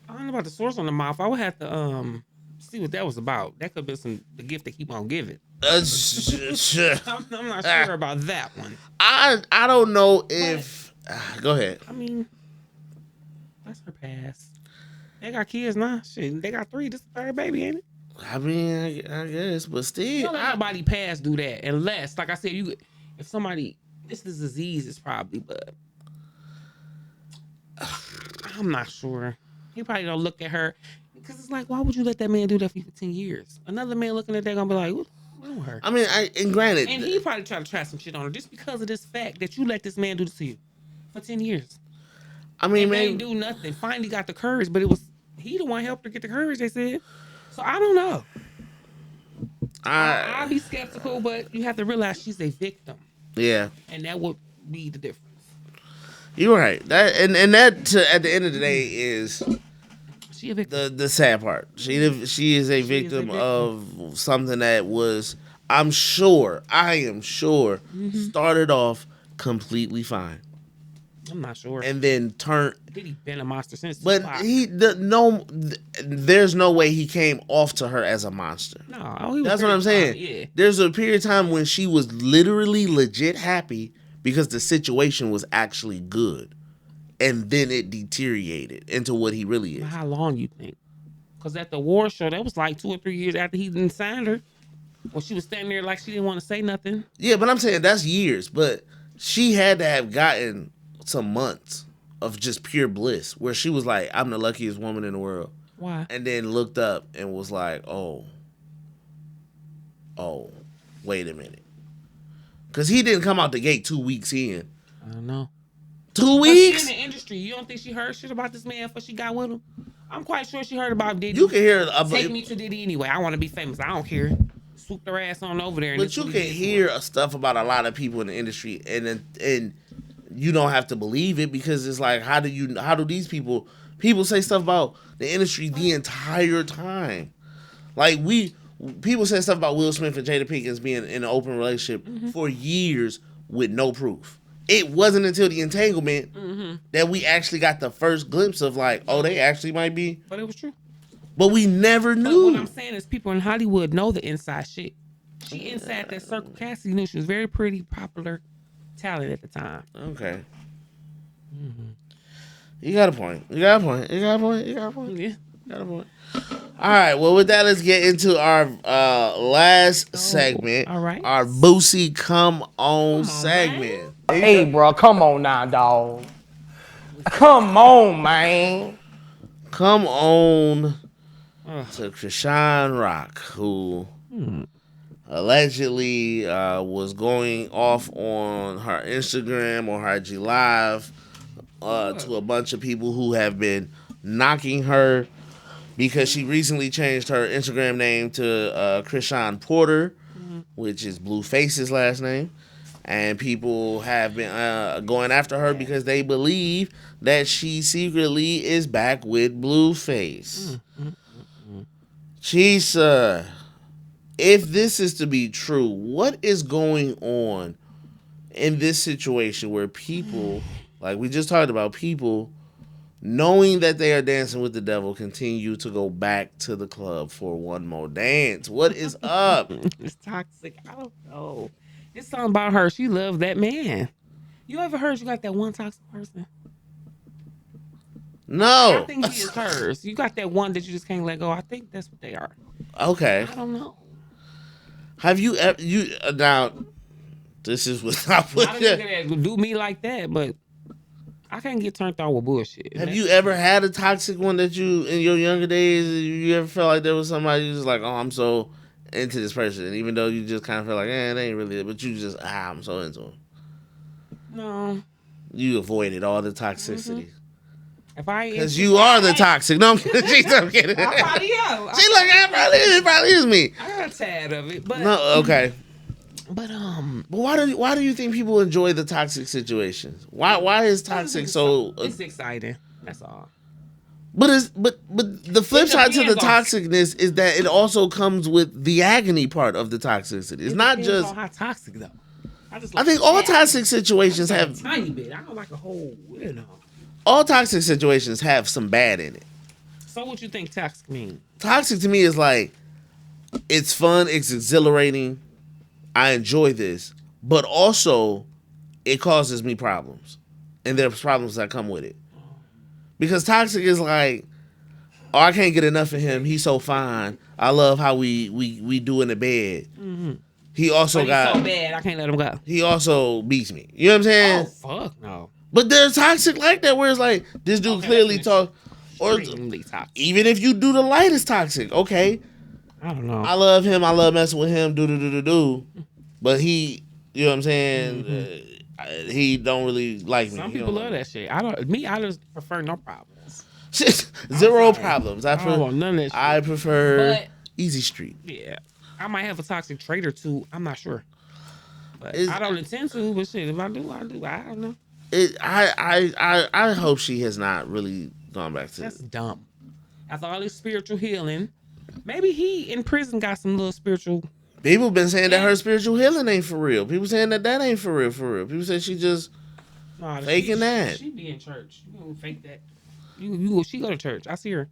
I don't know about the source on the mouth. I would have to see what that was about. That could be the gift they keep on giving. I'm not sure about that one. I don't know if. Go ahead. I mean, that's her past. They got kids now. Shit, they got 3. This is the 3rd baby, ain't it? I mean, I guess, but still. Don't let nobody past do that. Unless, like I said, if somebody, this is disease, it's probably, but I'm not sure. He probably don't look at her because it's like, why would you let that man do that for you for 10 years? Another man looking at that gonna be like, what's wrong with her? I mean, and granted, And he probably tried to try some shit on her just because of this fact that you let this man do this to you for 10 years. I mean, And they man, ain't do nothing. Finally got the courage, but it was he the one helped her get the courage. They said. So I don't know. I'll be skeptical, but you have to realize she's a victim, yeah, and that would be the difference. you're right. That and that at the end of the day is She a victim. the sad part. She is a victim of something that was, I am sure, started off completely fine. I'm not sure. And then turned. Did he been a monster since? But there's no way he came off to her as a monster. No, he was That's what very I'm saying. fine, yeah. There's a period of time when she was literally legit happy because the situation was actually good, and then it deteriorated into what he really is. How long you think? Because at the war show, that was like 2 or 3 years after he didn't sign her. When she was standing there like she didn't want to say nothing. Yeah, but I'm saying that's years. But she had to have gotten some months of just pure bliss where she was like, I'm the luckiest woman in the world. Why? And then looked up and was like, oh, wait a minute. Because he didn't come out the gate 2 weeks in. I don't know. 2 But she weeks? in the industry. You don't think she heard shit about this man before she got with him? I'm quite sure she heard about Diddy. You can hear Take me to Diddy anyway. I want to be famous. I don't care. Swoop her ass on over there. And but you can hear stuff about a lot of people in the industry, and you don't have to believe it because it's like, how do these people say stuff about the industry the entire time? Like people say stuff about Will Smith and Jada Pinkett being in an open relationship for years with no proof. It wasn't until the entanglement that we actually got the first glimpse of like, oh, they actually might be. But it was true. But we never But knew. what I'm saying is people in Hollywood know the inside shit. She inside that circle. Cassie knew she was very pretty, popular talent at the time. Okay. Mm-hmm. You got a point. You got a point. You got a point. You got a point. Yeah. Got a point. All right. Well, with that, let's get into our last segment. all right. Our Boosie Come On segment. Hey, bro, come on now, dog. Come on, man. Come on to Krishan Rock, who allegedly was going off on her Instagram or her IG Live to a bunch of people who have been knocking her because she recently changed her Instagram name to Krishan Porter, which is Blueface's last name. And people have been going after her because they believe that she secretly is back with Blueface. Chisa, if this is to be true, what is going on in this situation where people, like we just talked about, people knowing that they are dancing with the devil continue to go back to the club for one more dance? What is up? It's toxic. I don't know. It's something about her. She loves that man. You ever heard you got that one toxic person? No. I think he is hers. You got that one that you just can't let go. I think that's what they are. Okay. I don't know. Have you ever now? This is what I I put don't there. think that do me like that, but I can't get turned on with bullshit. Have you ever had a toxic one that you, in your younger days, you ever felt like there was somebody you just like, oh, I'm so into this person, and even though you just kind of feel like, it ain't really, but you just, I'm so into him. No. You avoided all the toxicity. If I Because you are the toxic. No, I'm kidding. I'm kidding. I probably am. She like, it probably is me. I got tired of it, but No, okay. But But why do you think people enjoy the toxic situations? Why is toxic so? It's exciting. That's all. But the flip side to the depends on- toxicness is that it also comes with the agony part of the toxicity. It's not depends just. on how toxic though. I think all toxic situations a have tiny bit. I don't like a whole. all toxic situations have some bad in it. So what you think toxic mean? Toxic to me is like it's fun, it's exhilarating. I enjoy this, but also it causes me problems, and there's problems that come with it. Because toxic is like, oh, I can't get enough of him. He's so fine. I love how we do in the bed. Mm-hmm. He also But got he's so bad. I can't let him go. He also beats me. You know what I'm saying? Oh fuck no. But there's toxic like that where it's like this dude clearly talk, or Extremely toxic. even if you do the lightest toxic, okay. I don't know. I love him. I love messing with him. Do. But he, you know what I'm saying? He don't really like me. Some He people don't love like that shit. I don't. Me, I just prefer no problems. me. Zero problems. I don't want none of that shit. I prefer But- easy street. Yeah, I might have a toxic trait or two. I'm not sure, but Is- I don't intend to. But shit, if I do, I do. I don't know. I hope she has not really gone back to That's dumb. After all this spiritual healing, maybe he in prison got some little spiritual. People been saying that her spiritual healing ain't for real. People saying that ain't for real. People say she just Nah, faking that. She be in church. You don't fake that. She go to church. I see her.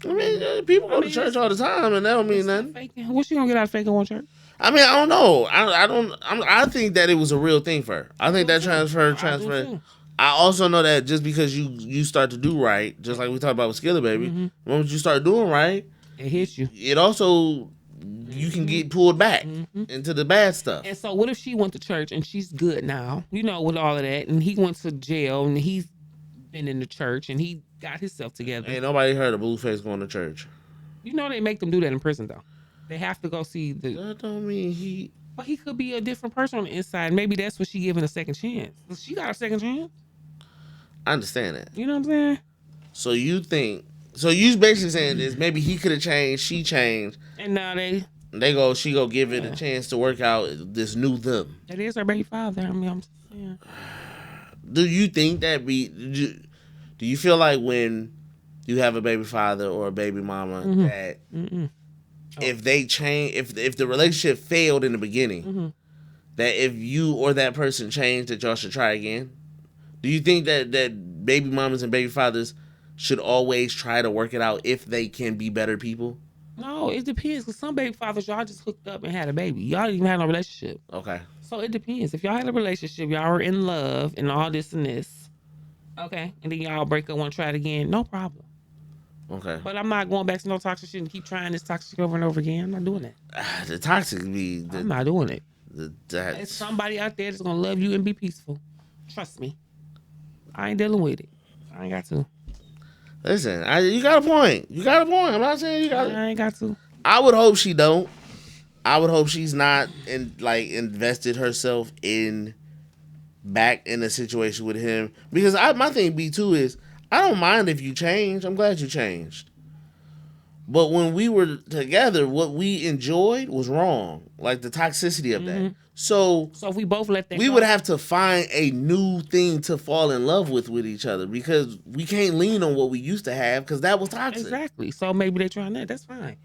I mean, people go to church all the time, and that don't mean nothing. Faking. What she gonna get out of faking one church? I mean, I don't know. I think that it was a real thing for her. I think that transfer. too. I also know that just because you start to do right, just like we talked about with Skillet Baby, Mm-hmm. once you start doing right, It hits you. it also you can get pulled back into the bad stuff. And so, what if she went to church and she's good now? You know, with all of that, and he went to jail and he's been in the church and he got himself together. Ain't nobody heard of Blueface going to church. You know, they make them do that in prison though. They have to go see the. That don't mean he. But he could be a different person on the inside. Maybe that's what she giving a second chance. She got a second chance. I understand that. You know what I'm saying? So you basically saying this? Maybe he could have changed. She changed. And now She go give it a chance to work out this new them. that is her baby father. I mean, I'm saying. Do you think that do you feel like when you have a baby father or a baby mama that if they change, if the relationship failed in the beginning, that if you or that person changed, that y'all should try again? Do you think that baby mamas and baby fathers should always try to work it out if they can be better people? No, it depends. Because some baby fathers, y'all just hooked up and had a baby. Y'all didn't even have no relationship. Okay. So it depends. If y'all had a relationship, y'all were in love and all this and this. Okay. And then y'all break up, want to try it again. No problem. Okay. But I'm not going back to no toxic shit and keep trying this toxic shit over and over again. I'm not doing that. The toxic be. I'm not doing it. There's That's somebody out there that's going to love you and be peaceful. Trust me. I ain't dealing with it. I ain't got to. Listen, you got a point. You got a point. I'm not saying you got. I ain't got to. I would hope she don't. I would hope she's not invested herself back in a situation with him, because my thing be too is I don't mind if you change. I'm glad you changed. But when we were together, what we enjoyed was wrong, like the toxicity of that. So if we both let that we go, would have to find a new thing to fall in love with each other, because we can't lean on what we used to have because that was toxic. Exactly. So maybe they're trying that. That's fine.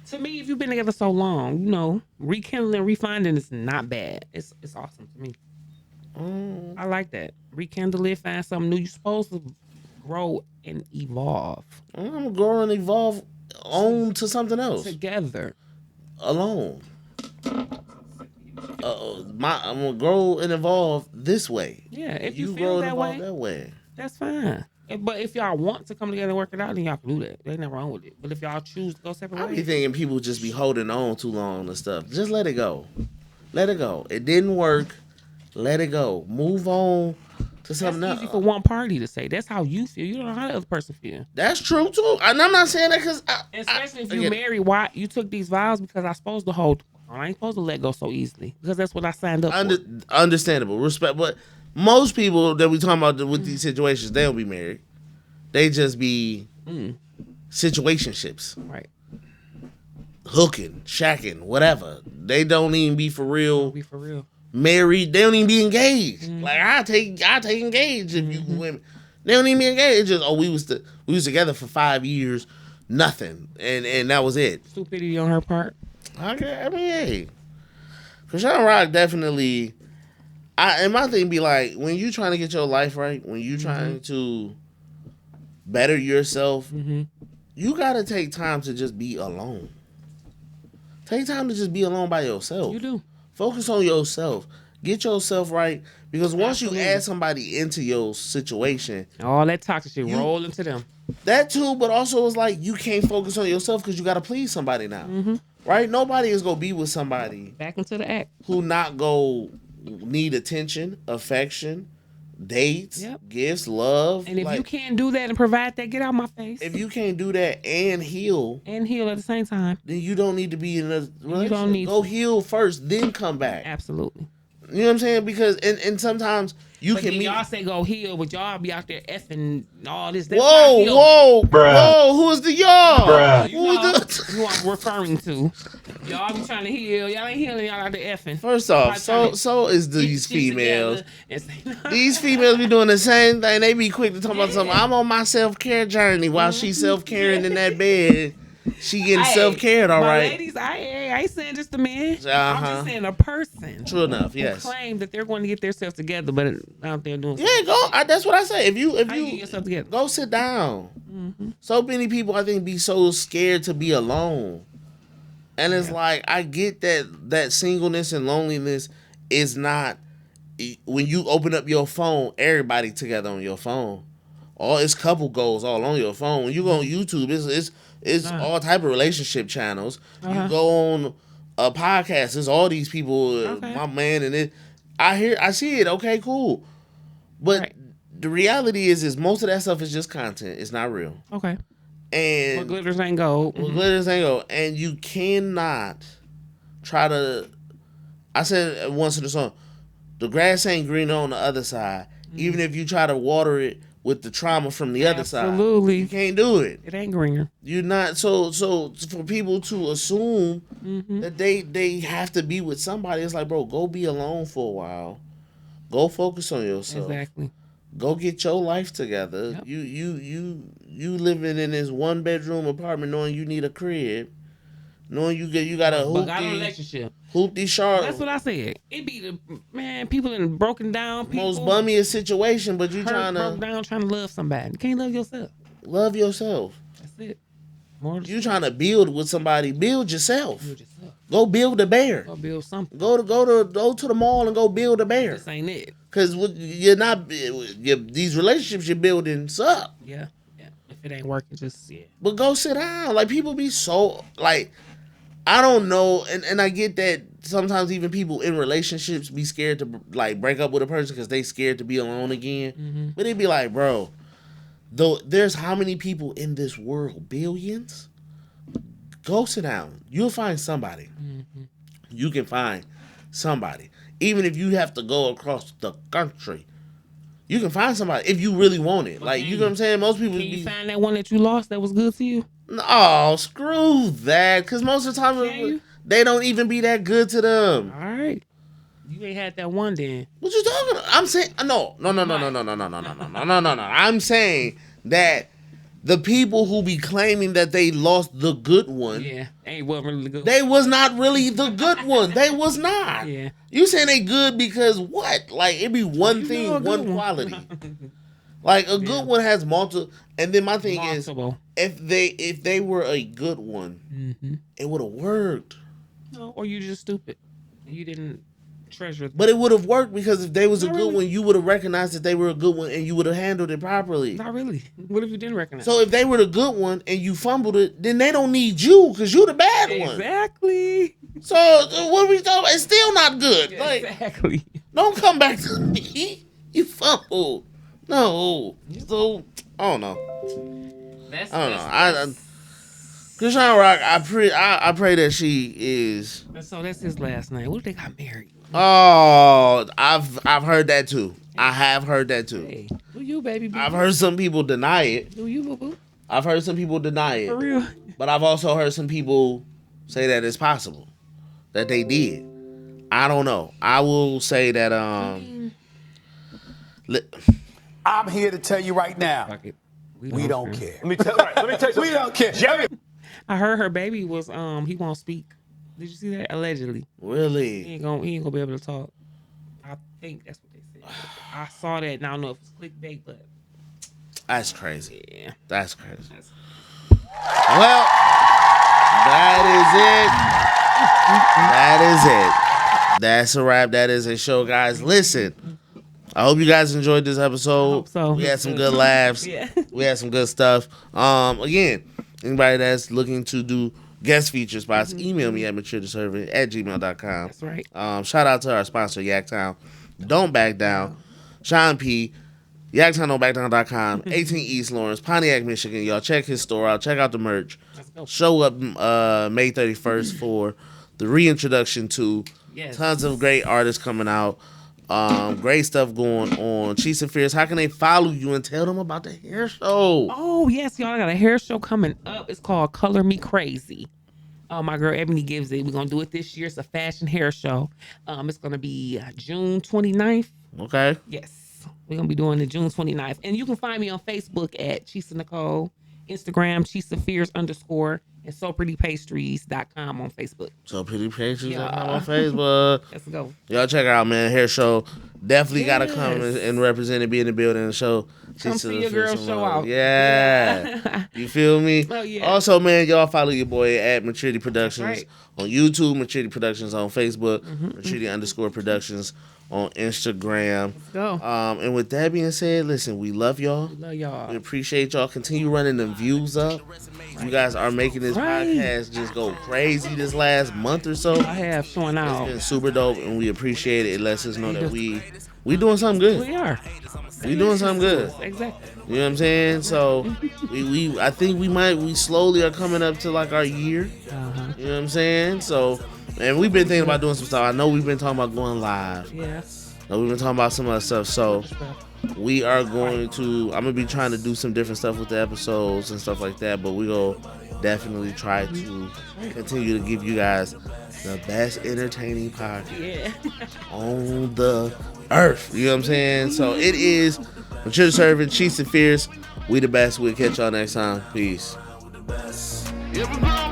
To me, if you've been together so long, rekindling, refinding is not bad. It's awesome to me. I like that. Rekindle it, find something new. You're supposed to grow and evolve. I'm gonna grow and evolve on to something else together, alone. I'm gonna grow and evolve this way. Yeah, if you grow feel and evolve that way, that's fine. But if y'all want to come together and work it out, then y'all can do that. There's nothing wrong with it. But if y'all choose to go separate I ways, be thinking people just be holding on too long and stuff. Just let it go. Let it go. It didn't work. Let it go. Move on to something else. That's easy for one party to say. That's how you feel. You don't know how the other person feel. That's true too. And I'm not saying that because especially if you married, why you took these vows, because I'm supposed to hold. I ain't supposed to let go so easily because that's what I signed up for. Understandable, respect. But most people that we talking about with these situations, they don't be married. They just be situationships, right? Hooking, shacking, whatever. They don't even be for real. Be for real. Married. They don't even be engaged. Like I take engaged if you women. They don't even be engaged. It's just we was together for 5 years, nothing, and that was it. Stupidity on her part. Okay, I mean, hey, Krishan Rock definitely. And my thing be like, when you trying to get your life right, when you trying to better yourself, you gotta take time to just be alone. Take time to just be alone by yourself. You do. Focus on yourself. Get yourself right, because once you add somebody into your situation, all that toxic shit roll into them. That too, but also it's like you can't focus on yourself because you gotta please somebody now. Right? Nobody is gonna be with somebody back into the act who not go need attention, affection, dates, gifts, love. And if you can't do that and provide that, get out my face. If you can't do that and heal at the same time, then you don't need to be in a relationship. You don't need go heal first, then come back. Absolutely. You know what I'm saying? Because and sometimes you can meet. Y'all say go heal, but y'all be out there effing all this. Whoa, who is the y'all? Bruh. Who I'm referring to? Y'all be trying to heal. Y'all ain't healing. Y'all out there effing. First off, so is these females. These females be doing the same thing. They be quick to talk about something. I'm on my self-care journey while she's self-caring in that bed. She getting self-cared, all right. Ladies, I ain't saying just a man. I'm just saying a person. True enough, yes. Who claim that they're going to get themselves together, but out there doing go. that's what I say. If you get yourself together, go sit down. So many people, I think, be so scared to be alone, and it's like I get that singleness and loneliness is not when you open up your phone. Everybody together on your phone. All it's couple goals all on your phone. When you go on YouTube, it's all type of relationship channels. You go on a podcast. It's all these people. My man and it. I see it. Okay, cool. But the reality is most of that stuff is just content. It's not real. Okay. And what glitters ain't gold. Glitters ain't gold. And you cannot try to. I said once in the song, the grass ain't greener on the other side. Even if you try to water it with the trauma from the other side. Absolutely. You can't do it. It ain't greener. You're not so for people to assume that they have to be with somebody, it's like, bro, go be alone for a while. Go focus on yourself. Exactly. Go get your life together. Yep. You living in this 1-bedroom apartment knowing you need a crib. Knowing you got a relationship. Hoopty Charlotte. That's what I said. It be people in broken down people. Most bummiest situation, but you trying to broke down trying to love somebody. You can't love yourself. Love yourself. That's it. More You trying to build with somebody? Build yourself. build yourself. Go build a bear. Go build something. Go to the mall and go build a bear. This ain't it. Cause you're not these relationships you're building suck. Yeah. If it ain't working, just But go sit down. Like people be so like, I don't know, and I get that sometimes even people in relationships be scared to like break up with a person because they scared to be alone again. Mm-hmm. But it'd be like, bro, though there's how many people in this world? Billions. Go sit down. You'll find somebody. Mm-hmm. You can find somebody. Even if you have to go across the country, you can find somebody if you really want it. Like, you know what I'm saying? Most people Can you find that one that you lost that was good to you? No, screw that. Because most of the time, Can you? they don't even be that good to them. All right. You ain't had that one then. What you talking about? I'm saying, no. I'm saying that the people who be claiming that they lost the good one, Yeah. Ain't what really good. they was not really the good one. They was not. Yeah. You saying they good because what? Like, it be one You thing, know a good one one. quality. Like, a good one has multiple. And then my thing Multiple. is, if they were a good one, Mm-hmm. it would have worked. No, or you just stupid. You didn't treasure. But it would have worked because if they was a Not good really. one, you would have recognized that they were a good one and you would have handled it properly. Not really. What if you didn't recognize? So if they were the good one and you fumbled it, then they don't need you because you the bad one. Exactly. So what are we talking about? It's still not good. Like, Exactly. don't come back to me. You fumbled. No. So I don't know. That's, I don't know. Krishan Rock, I pray that she is. So that's his last name. What if they got married? Oh, I've heard that too. I have heard that too. Hey, who you, baby? Boo? I've heard some people deny it. Who you, boo boo? I've heard some people deny For it. real? But I've also heard some people say that it's possible that they did. I don't know. I will say that I'm here to tell you right now, Fuck it. we don't care. Let me tell you something. We don't care. Jerry. I heard her baby was he won't speak. Did you see that? Allegedly. really. He ain't gonna be able to talk. I think that's what they said. I saw that and I don't know if it's clickbait, but That's crazy. yeah. That's crazy. Well, that is it. That's a wrap. That is a show, guys. Listen, I hope you guys enjoyed this episode. I hope so. We had some good laughs. Yeah. We had some good stuff. Again, anybody that's looking to do guest feature spots, email me at maturetoservant@gmail.com. That's right. Shout out to our sponsor, Yaktown. Don't back down. Sean P. YaktownDon'tBackDown.com. 18 East Lawrence, Pontiac, Michigan. Y'all check his store out. Check out the merch. Let's go. Show up May 31st for the reintroduction to Yes. tons of great artists coming out. Great stuff going on. Cheese and Fierce, how can they follow you and tell them about the hair show? Oh yes, y'all, I got a hair show coming up. It's called Color Me Crazy. My girl Ebony gives it. We're gonna do it this year. It's a fashion hair show. It's gonna be June 29th. Okay. Yes. We're gonna be doing it June 29th. And you can find me on Facebook at Chisa Nicole, Instagram, Chisa Fierce _ and SoPrettyPastries.com on Facebook. So Pretty Pictures Yeah. on Facebook. Let's go. Y'all check her out, man. Hair show. Definitely got to Yes. come and represent and be in the building and show. Come see your girl show out. Yeah. You feel me? Oh, yeah. Also, man, y'all follow your boy at Maturity Productions right. on YouTube, Maturity Productions on Facebook, Mm-hmm, Maturity _Productions on Instagram. Go. And with that being said, listen, we love y'all. Love We y'all. appreciate y'all. Continue running the views up. You guys are making this Right. podcast just go crazy this last month or so. I have showing It's out. been super dope, and we appreciate it. It lets us know that we doing something good. We are. We doing something good. Exactly. You know what I'm saying? So I think we slowly are coming up to like our year. Uh-huh. You know what I'm saying? So, and we've been thinking about doing some stuff. I know we've been talking about going live. Yeah. We've been talking about some other stuff. So we are going to. I'm gonna be trying to do some different stuff with the episodes and stuff like that. But we gonna definitely try to continue to give you guys the best entertaining podcast Yeah. on the earth. You know what I'm saying? So it is Mature Servant, Cheats and Fierce. We the best. We'll catch y'all next time. Peace. If we're